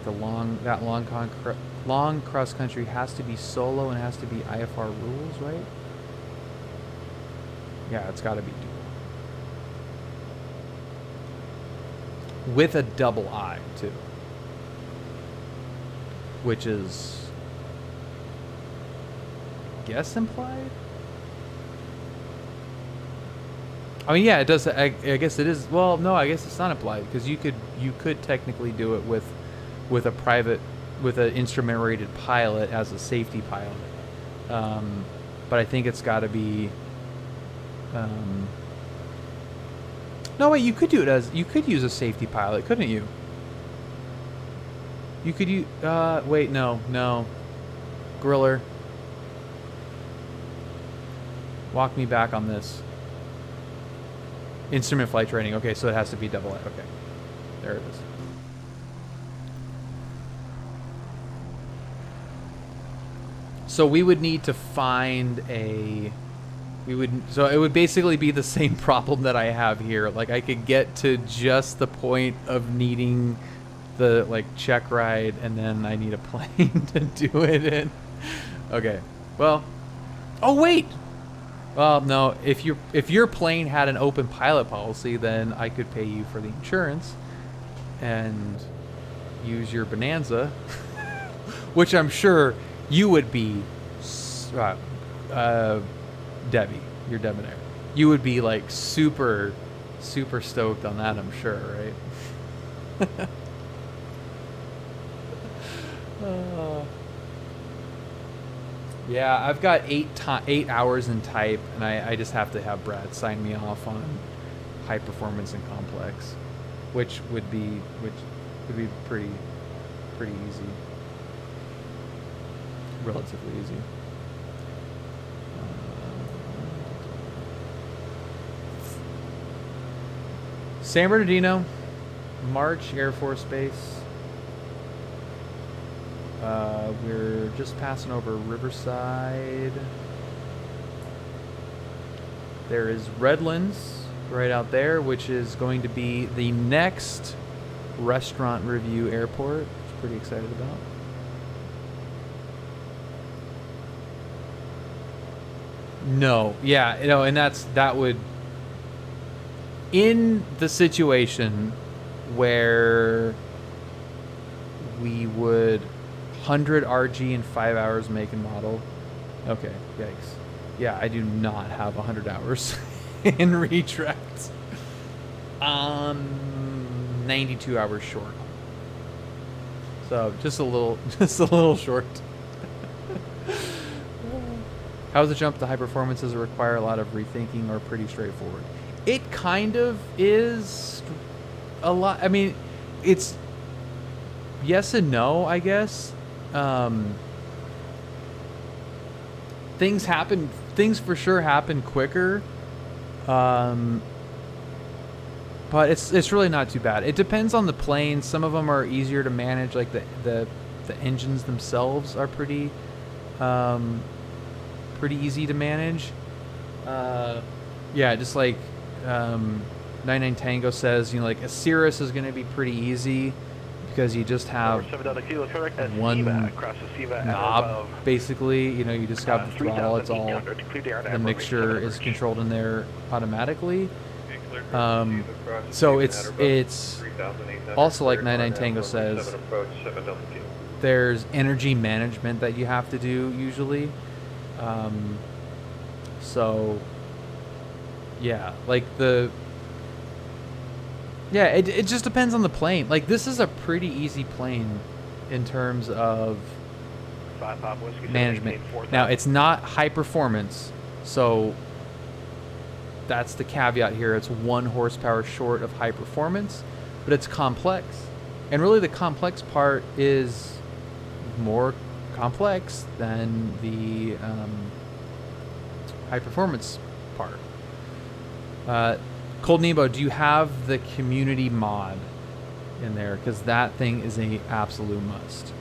Long cross country has to be solo and has to be IFR rules, right? Yeah, it's got to be dual. With a double I too, which is, I guess, implied. I mean, yeah, it does. I guess it is. Well, no, I guess it's not implied because you could technically do it with an instrument rated pilot as a safety pilot. But I think it's got to be. No, wait. You could use a safety pilot, couldn't you? You could use. Wait, no. Griller. Walk me back on this. Instrument flight training. Okay, so it has to be double A. Okay. There it is. So we would need to find so it would basically be the same problem that I have here. Like I could get to just the point of needing the like check ride, and then I need a plane to do it in. Okay. Well, oh wait. Well, no, if your plane had an open pilot policy, then I could pay you for the insurance and use your Bonanza, which I'm sure you would be, Debbie, your debonair. You would be like super, super stoked on that, I'm sure, right? Yeah, I've got 8 hours in type, and I just have to have Brad sign me off on high performance and complex, which would be pretty easy, relatively easy. San Bernardino, March Air Force Base. We're just passing over Riverside. There is Redlands right out there, which is going to be the next restaurant review airport, which I'm pretty excited about. No, yeah, you know, and that would, in the situation where we would 100 RG in 5 hours make and model. Okay, yikes. Yeah, I do not have 100 hours in retract. 92 hours short. So just a little short. How's the jump to high performance? Does it require a lot of rethinking or pretty straightforward? It kind of is a lot. I mean, it's yes and no, I guess. Things for sure happen quicker. But it's really not too bad. It depends on the plane. Some of them are easier to manage, like the engines themselves are pretty easy to manage. Yeah, just like 99 Tango says, you know, like a Cirrus is going to be pretty easy because you just have one knob, basically. You know, you just got the throttle. It's all, the mixture is controlled in there automatically. So it's also, like 99 Tango says, there's energy management that you have to do usually. So yeah, like it just depends on the plane. Like, this is a pretty easy plane in terms of management. Now, it's not high performance, so that's the caveat here. It's 1 horsepower short of high performance, but it's complex. And really the complex part is more complex than the high performance part. Cold Nebo, do you have the community mod in there? Because that thing is a absolute must.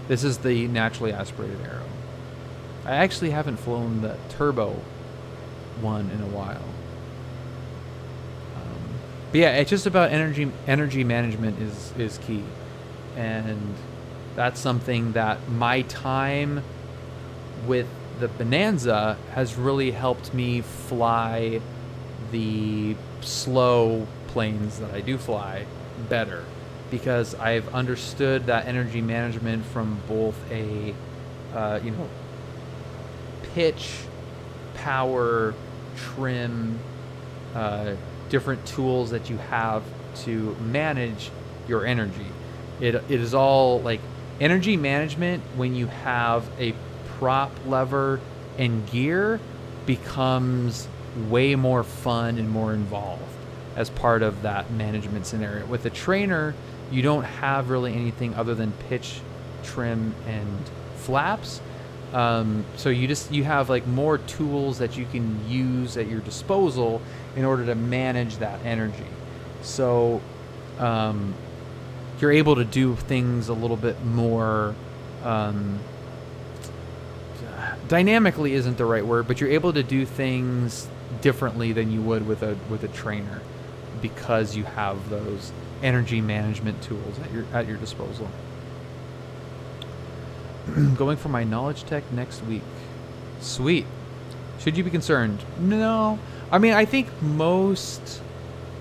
This is the naturally aspirated arrow. I actually haven't flown the turbo one in a while. But yeah, it's just about energy management is key. And that's something that my time with the Bonanza has really helped me fly the slow planes that I do fly better, because I've understood that energy management from both a pitch, power, trim, different tools that you have to manage your energy. It is all like energy management. When you have a prop lever and gear, becomes way more fun and more involved as part of that management scenario. With a trainer, you don't have really anything other than pitch, trim, and flaps. So you have like more tools that you can use at your disposal in order to manage that energy. So you're able to do things a little bit more dynamically isn't the right word, but you're able to do things differently than you would with a trainer, because you have those energy management tools at your disposal. Going for my knowledge tech next week. Sweet. Should you be concerned? No. I mean, I think most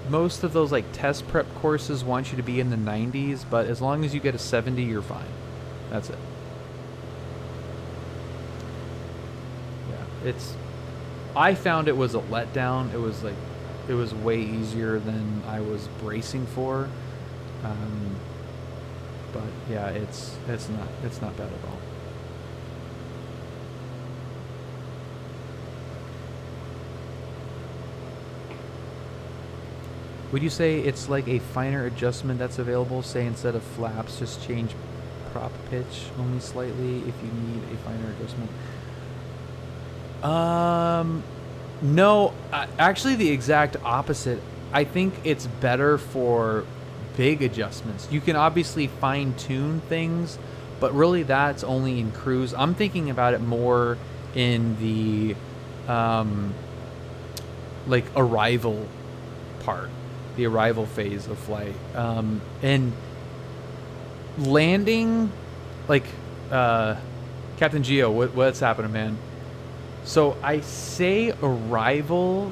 of those like test prep courses want you to be in the 90s, but as long as you get a 70, you're fine. That's it. Yeah, I found it was a letdown. It was way easier than I was bracing for. But yeah, it's not bad at all. Would you say it's like a finer adjustment that's available? Say instead of flaps, just change prop pitch only slightly if you need a finer adjustment? No, actually the exact opposite. I think it's better for big adjustments. You can obviously fine tune things, but really that's only in cruise. I'm thinking about it more in the like arrival part, the arrival phase of flight, and landing, like Captain Geo, what's happening, man? So I say arrival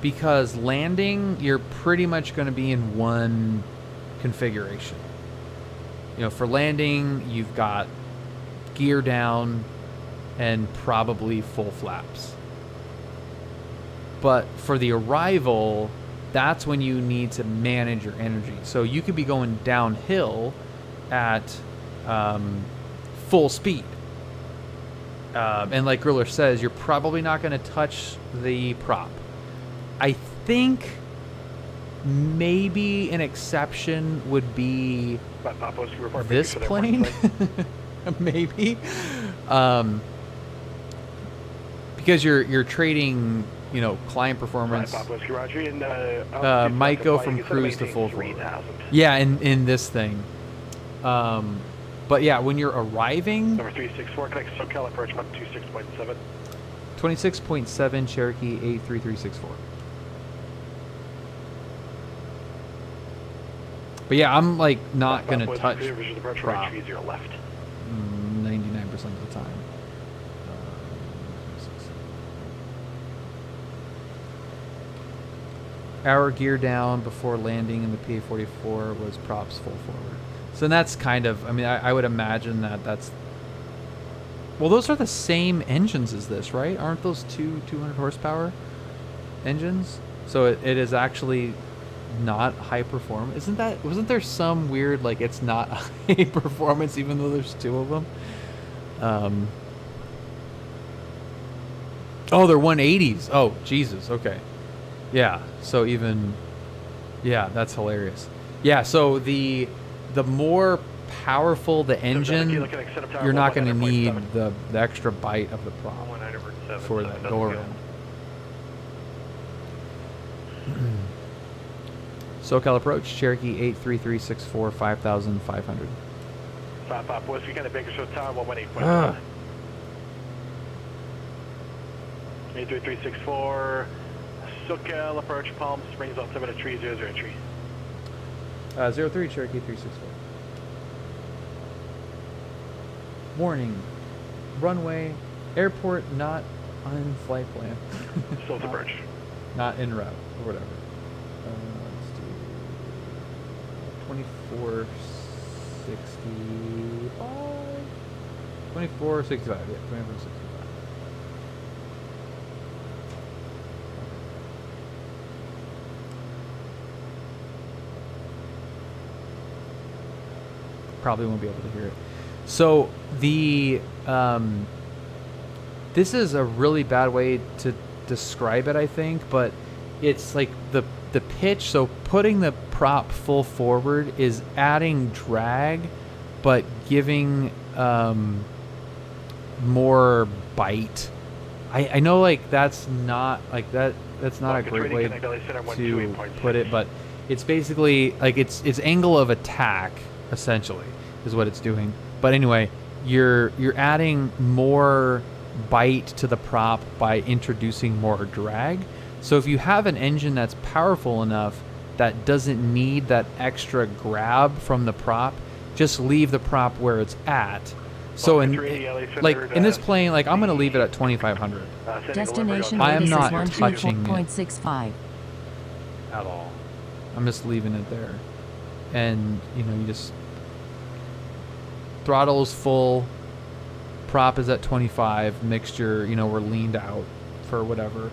because landing, you're pretty much going to be in one configuration. You know, for landing, you've got gear down and probably full flaps. But for the arrival, that's when you need to manage your energy. So you could be going downhill at full speed. And like Griller says, you're probably not going to touch the prop. I think maybe an exception would be this plane. Maybe. Because you're trading, you know, client performance. Might go from cruise to full forward. Yeah, in this thing. But yeah, when you're arriving. Number 364, connect SoCal approach 126.7. 26.7 Cherokee 83364. But yeah, I'm like not gonna touch prop 99% of the time. Our gear down before landing in the PA-44 was props full forward. So that's kind of, I mean, I would imagine that's, well, those are the same engines as this, right? Aren't those two 200 horsepower engines? So it is actually not high performance. Wasn't there some weird, like, it's not high performance even though there's two of them? Oh, they're 180s. Oh, Jesus. Okay. Yeah. So even, yeah, that's hilarious. Yeah. So the more powerful the engine, you're not going to need the extra bite of the prop for that go around. SoCal approach, Cherokee 83364, 5,500. 5 Whiskey, kind of Bakersfield Tower, 118.5. 83364, SoCal approach, Palm Springs, altimeter 3003. 03 Cherokee 364. Warning, runway, airport not on flight plan. Still approach. Not en route, or whatever. Let's do 2465. 2465, yeah, 2465. Probably won't be able to hear it. So the this is a really bad way to describe it, I think, but it's like the pitch. So putting the prop full forward is adding drag, but giving more bite. I know, like, that's not like that's not a great way to put it, but it's basically like it's angle of attack essentially is what it's doing. But anyway, you're adding more bite to the prop by introducing more drag. So if you have an engine that's powerful enough that doesn't need that extra grab from the prop, just leave the prop where it's at. So in this plane, like, I'm going to leave it at 2,500. Destination I am not is touching it 124.65 at all. I'm just leaving it there. And, you know, you just throttle is full, prop is at 25, mixture, you know, we're leaned out for whatever.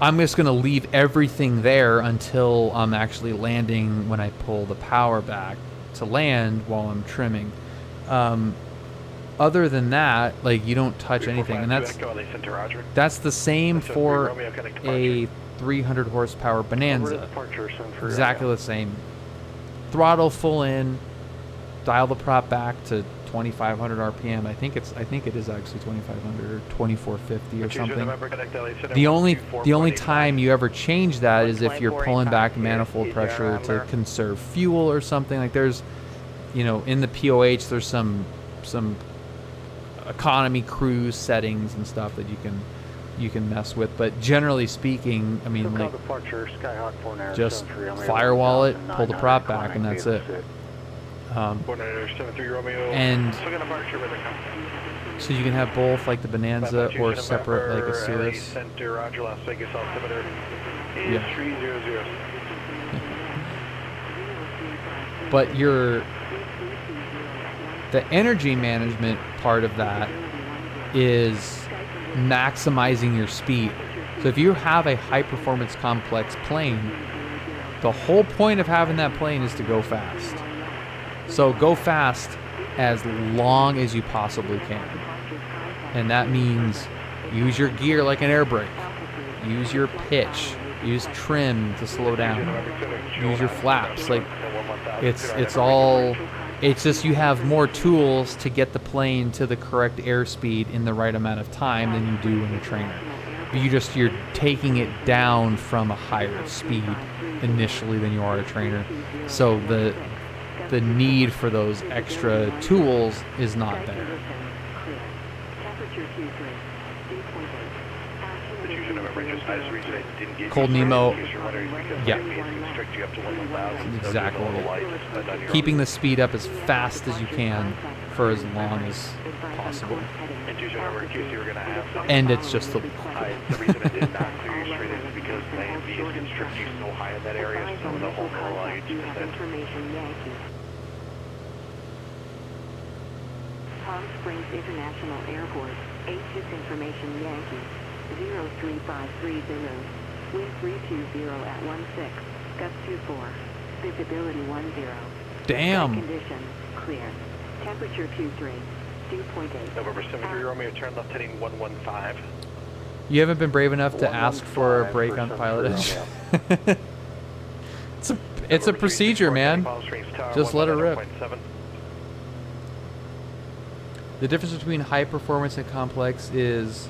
I'm just going to leave everything there until I'm actually landing when I pull the power back to land while I'm trimming. Other than that, like, you don't touch anything. And that's the same for a 300 horsepower Bonanza. Exactly the same. Throttle full in, dial the prop back to 2,500 RPM. I think it is actually 2,500 or 2,450 or something. The only time you ever change that is if you're pulling back manifold pressure to conserve fuel or something. Like, there's you know, in the POH there's some economy cruise settings and stuff that you can mess with, but generally speaking, I mean, like, just firewall it, pull the prop back, and that's it. And so you can have both, like the Bonanza or separate, like a Cirrus. Yeah. But the energy management part of that is maximizing your speed. So if you have a high performance complex plane, the whole point of having that plane is to go fast. So go fast as long as you possibly can. And that means use your gear like an air brake. Use your pitch. Use trim to slow down. Use your flaps. Like, it's just you have more tools to get the plane to the correct airspeed in the right amount of time than you do in a trainer. You're taking it down from a higher speed initially than you are a trainer. So the need for those extra tools is not there. Cold Nemo, yeah, exactly. Keeping the speed up as fast as you can for as long as possible. And it's just the reason I did not clear you straight is because the AMV is constricting you so high in that area, so the whole call allow you 2%. Palm Springs International Airport, 86 information Yankee, 03530, wind 320 at 16, gust 24, visibility 10. Damn. Condition, clear. Temperature 23, dew point 8. November 73 Romeo, turn left heading 115. You haven't been brave enough to ask for a break on PilotEdge. It's a procedure, man. Just let it rip. The difference between high performance and complex is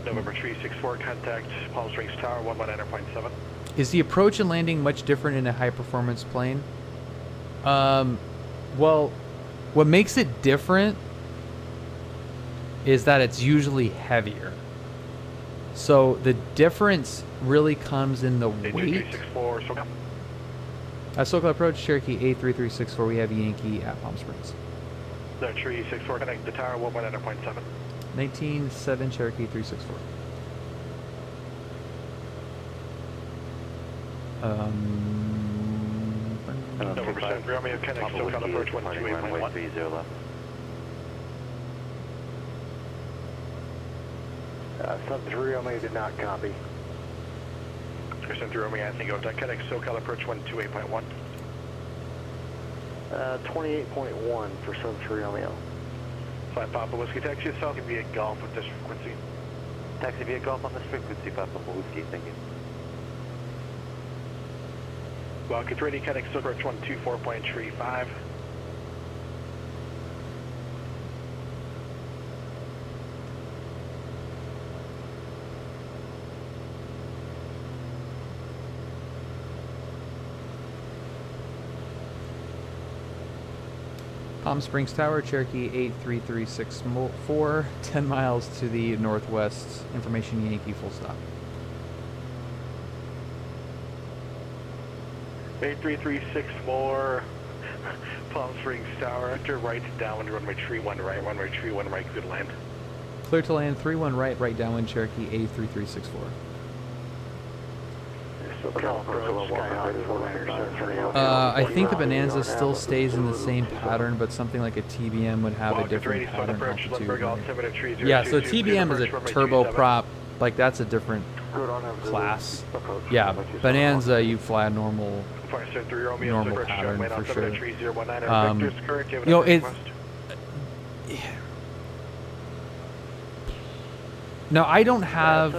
November 364, contact Palm Springs Tower 119.7. Is the approach and landing much different in a high performance plane? Well, what makes it different is that it's usually heavier. So the difference really comes in the weight. SoCal approach, Cherokee A3364, we have Yankee at Palm Springs. 364, connect the tower 119.7. 19.7 Cherokee 364. November 7 Romeo, connect SoCal approach 128.1. 73 Romeo did not copy. 73 Romeo, Anthony, go down, connect SoCal approach 128.1. 28.1 for 73 Romeo. 5 Papa Whiskey, taxi itself can be a Golf with this frequency. Taxi via Golf on this frequency, 5 Papa Whiskey, thank you. Rocket ready, connect SoCal approach 124.35. Palm Springs Tower, Cherokee 83364, 10 miles to the northwest. Information Yankee, full stop. 83364, Palm Springs Tower, enter right downwind, runway 31 right, runway 31 right, good land. Clear to land, 31 right, right downwind, Cherokee A3364. I think the Bonanza still stays in the same pattern, but something like a TBM would have a different pattern altitude. Yeah, so TBM is a turboprop, like that's a different class. Yeah, Bonanza you fly a normal pattern for sure. You know, it's now I don't have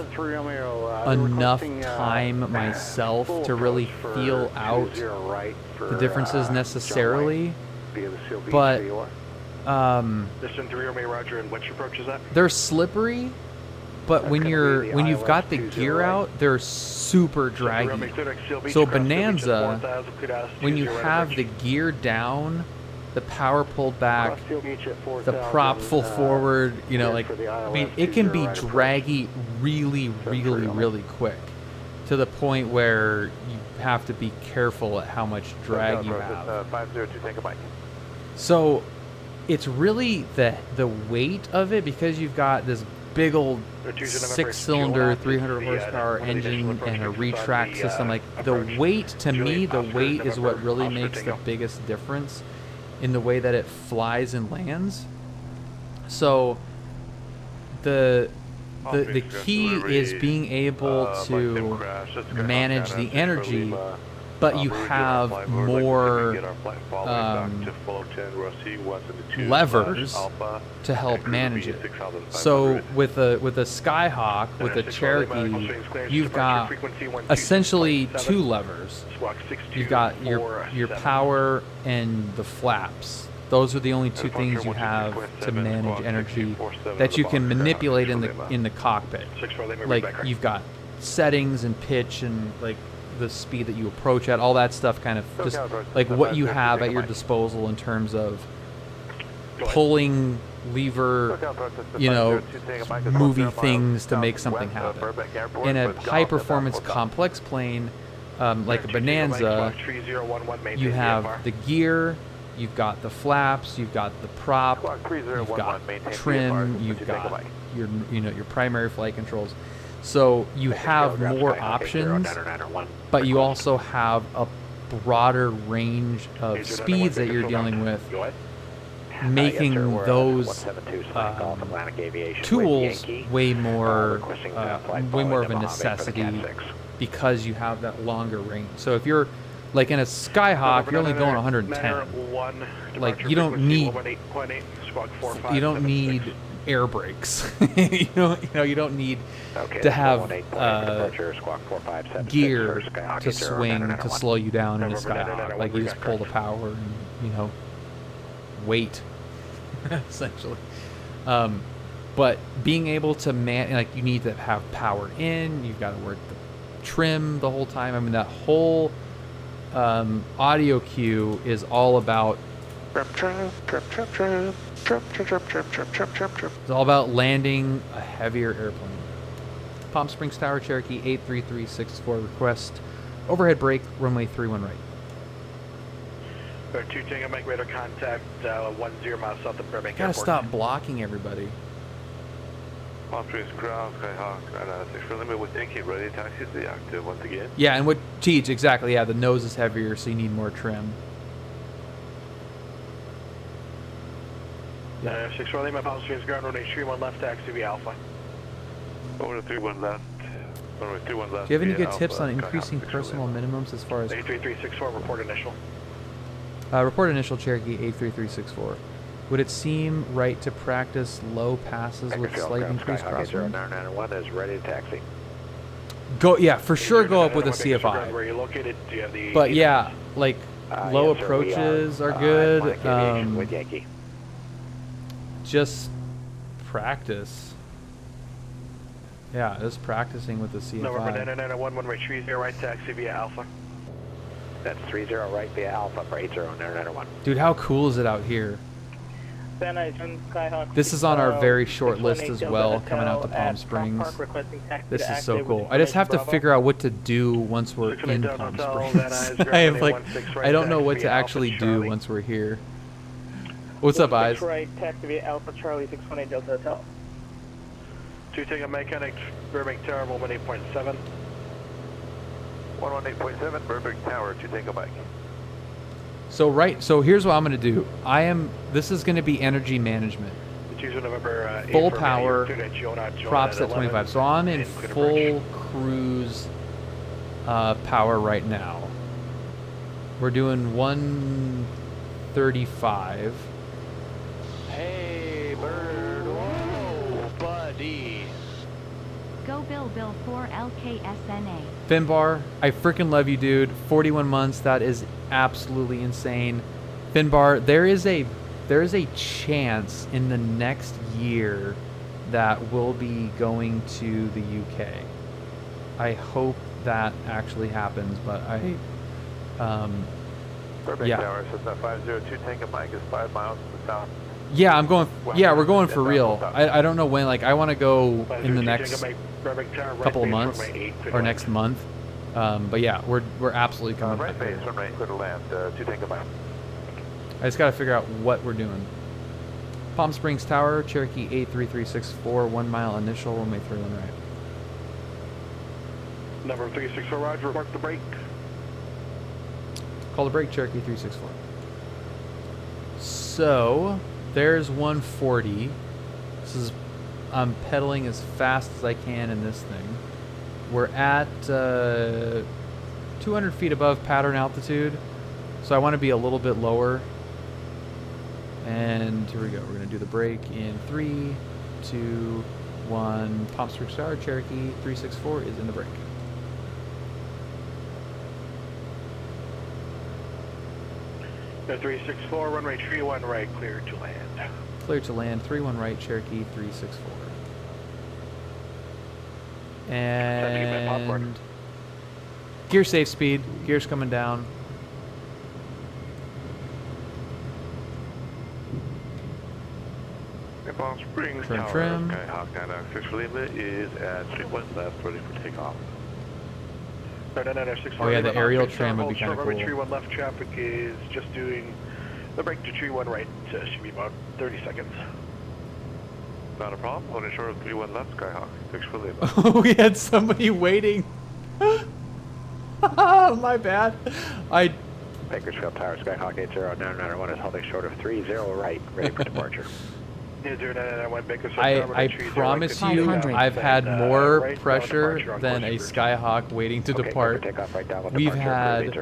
enough time myself to really feel out the differences necessarily, but Roger, and which approach is that? they're slippery, but when you've got the gear out, they're super draggy. So Bonanza, when you have the gear down, the power pulled back, the prop full forward, you know, like, I mean, it can be draggy really, really, really quick, to the point where you have to be careful at how much drag you have. 502, take a bike. So it's really the weight of it, because you've got this big old 6-cylinder 300 horsepower engine and a retract system. Like, the weight, to me, the weight is what really makes the biggest difference in the way that it flies and lands. So the key is being able to manage the energy, but you have more levers to help manage it. So with a Skyhawk, with a Cherokee, you've got essentially 2 levers. You've got your power and the flaps. Those are the only 2 things you have to manage energy that you can manipulate in the cockpit. Like, you've got settings and pitch and like the speed that you approach at, all that stuff, kind of just like what you have at your disposal in terms of pulling lever, you know, moving things to make something happen. In a high performance complex plane, like a Bonanza, you have the gear, you've got the flaps, you've got the prop, you've got trim, you've got your primary flight controls. So you have more options, but you also have a broader range of speeds that you're dealing with, making those tools way more of a necessity, because you have that longer range. So if you're like in a Skyhawk, you're only going 110. Like, you don't need air brakes. you don't need to have gear to swing to slow you down in a Skyhawk. Like, you just pull the power and wait, essentially. But being able to you need to have power in. You've got to work the trim the whole time. I mean, that whole audio cue is all about. It's all about landing a heavier airplane. Palm Springs Tower, Cherokee 83364, request overhead brake, runway 31 right. 2 Tango, make radar contact 10 miles south of Burbank Gotta Airport. stop blocking everybody. Palm Springs ground, Skyhawk 996 for limit with Yankee, ready to taxi to the active once again. Yeah, and what Teach, exactly, yeah, the nose is heavier, so you need more trim. Yeah. 6 Lima, Palm Springs ground, runway 31 left, taxi via Alpha. Over to 31 left. Runway 31 left. Do you have any good Alpha, tips on Skyhawk increasing 6 personal Lima. minimums as far as... 83364, report initial. Report initial, Cherokee 83364. Would it seem right to practice low passes with slight increased crosswind? 991 is ready to taxi. Yeah, for sure go up with a CFI. Where you're located, do you have the But yeah, like low approaches are good. With Yankee. Just practice. Yeah, just practicing with the CFI. November 991, runway 30 right, taxi via Alpha. That's 30 right via Alpha for 80991. Dude, how cool is it out here? This is on our very short list as well, coming out to Palm Springs. This is so cool. I just have to figure out what to do once we're in Palm Springs. I don't know what to actually do once we're here. What's up, Eyes? Right, taxi via Alpha Charlie 618 Delta Hotel. 2 Tango Mechanic, Burbank Tower, 118.7. 118.7, Burbank Tower, 2 Tango Mike. So here's what I'm gonna do. This is gonna be energy management. Full power, props at 25. So I'm in full cruise power right now. We're doing 135. Hey, bird. Whoa, buddy. Go Bill 4 LKSNA. Finbar, I freaking love you, dude. 41 months, that is absolutely insane. Finbar, there is a chance in the next year that we'll be going to the UK. I hope that actually happens, but Burbank yeah. Tower, Cessna 502 Tango Mike is 5 miles to the south. Yeah, I'm going. Yeah, we're going for real. I don't know when. Like, I want to go in the next couple of months or next month. But yeah, we're absolutely coming. Right base, runway clear to land. 2 Tango Mike. I just got to figure out what we're doing. Palm Springs Tower, Cherokee 83364, 1 mile initial, runway 31 right. Number 364, Roger. Mark the brake. Call the brake, Cherokee 364. So there's 140. I'm pedaling as fast as I can in this thing. We're at 200 feet above pattern altitude, so I want to be a little bit lower. And here we go. We're going to do the brake in 3, 2, 1. Palm Springs Tower, Cherokee 364 is in the brake. No 364, runway 31 right, clear to land. Clear to land, 31 right, Cherokee 364. And gear safe speed. Gear's coming down. Palm Springs Trim, Tower, trim. Skyhawk 996 for Lima is at 31 left, ready for takeoff. Oh yeah, the aerial trim would be kind of cool. Tree 1 left traffic is just doing the brake to tree 1 right. Should be about 30 seconds. Not a problem. Holding short of 31 left, Skyhawk. 6 for Lima. We had somebody waiting. My bad. Bakersfield Tower, Skyhawk 80991 is holding short of 30 right, ready for departure. I promise you, I've had more pressure than a Skyhawk waiting to depart. We've had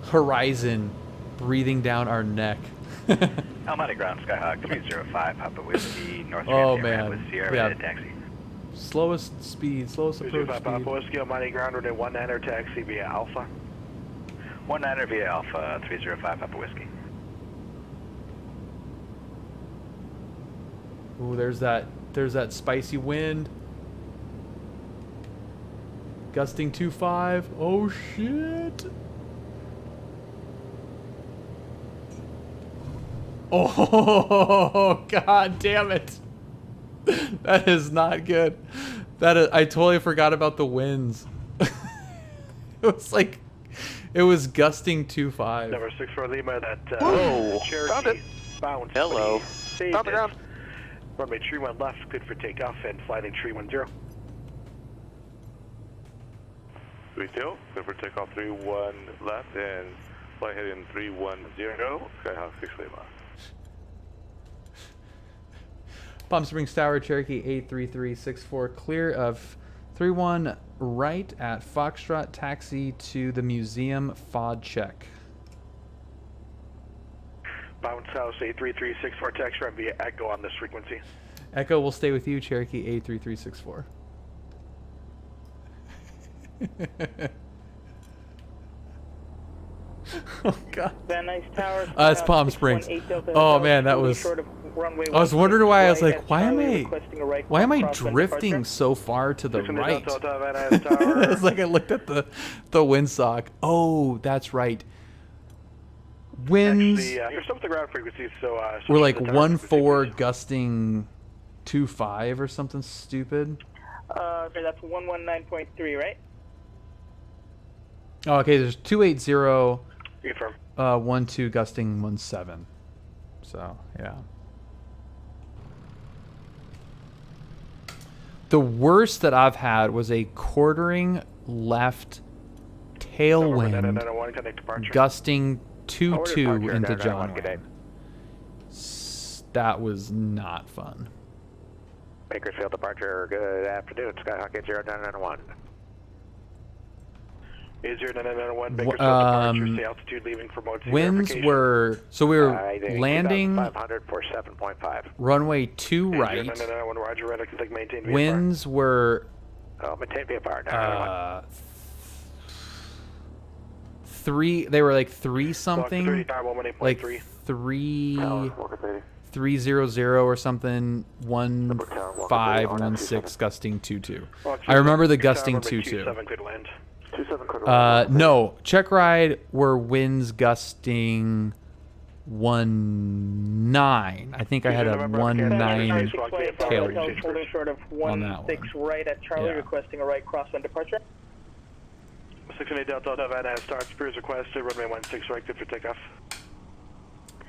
Horizon breathing down our neck. Almighty Ground, Skyhawk 305, Papa Whiskey, North man. with Sierra, taxi. Slowest speed, slowest approach speed. Papa Whiskey, Almighty Ground, runway 19er, taxi via Alpha. 19er via Alpha 305, Papa Whiskey. Ooh, there's that spicy wind. Gusting 2.5. Oh shit. Oh god damn it. That is not good. I totally forgot about the winds. It was gusting 2.5. Number 6 for Lima, that Cherokee bounce. Hello. Found the ground. Runway tree 1 left, good for takeoff, and flight in tree 10. 3-2, good for takeoff 31 left, and flight heading 310, Skyhawk 6 Lima. Palm Springs Tower, Cherokee 83364, clear of 31 right at Foxtrot, taxi to the museum, FOD check. Bounce House 83364, taxi run via Echo on this frequency. Echo will stay with you, Cherokee 83364. Oh god. Van Nuys Tower. It's Palm Springs. Oh man, that was. I was wondering why. I was like, why am I drifting so far to the right? It's like I looked at the windsock. Oh, that's right. Winds. Actually, you're still with the ground frequency, so we're like 1.4 gusting 2.5 or something stupid. Okay, that's 119.3, right? Oh, okay, there's 280. Confirm. 12 gusting 17. So yeah. The worst that I've had was a quartering left tailwind gusting 2.2 into John Wayne. That was not fun. Bakersfield departure, good afternoon, Skyhawk 80991. 80991, Bakersfield departure, stay altitude leaving for mode winds were, so we were landing 500 for 7.5. runway 2 right. 80991, Roger, right, maintain VFR. Winds were maintain VFR, 3, they were like 3 something, like 300 or something, 1516 gusting 22. I remember the gusting 22. No, check ride were winds gusting 19. I think I had a 19 tail holding short of on that 16 right at Charlie, requesting a right crosswind departure. 6-8 Delta Havana start. Spears requested. Runway 16 right, good for takeoff.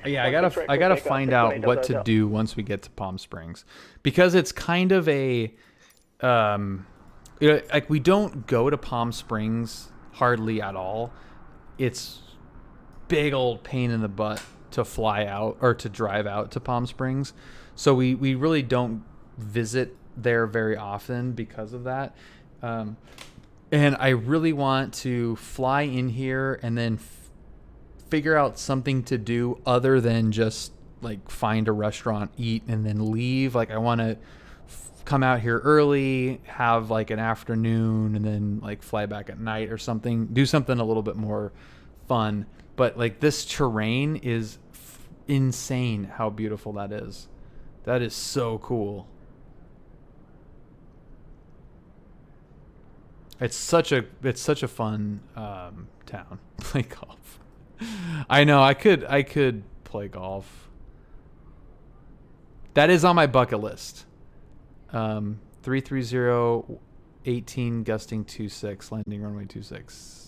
Yeah, I gotta find out what to do once we get to Palm Springs, because it's kind of a, like we don't go to Palm Springs hardly at all. It's big old pain in the butt to fly out or to drive out to Palm Springs, so we really don't visit there very often because of that. And I really want to fly in here and then figure out something to do other than just like find a restaurant, eat, and then leave. Like I want to come out here early, have like an afternoon, and then like fly back at night or something. Do something a little bit more fun. But like this terrain is insane how beautiful that is. That is so cool. It's such a fun town. Play golf. I know I could play golf. That is on my bucket list. 330 18 gusting 26 landing runway 26.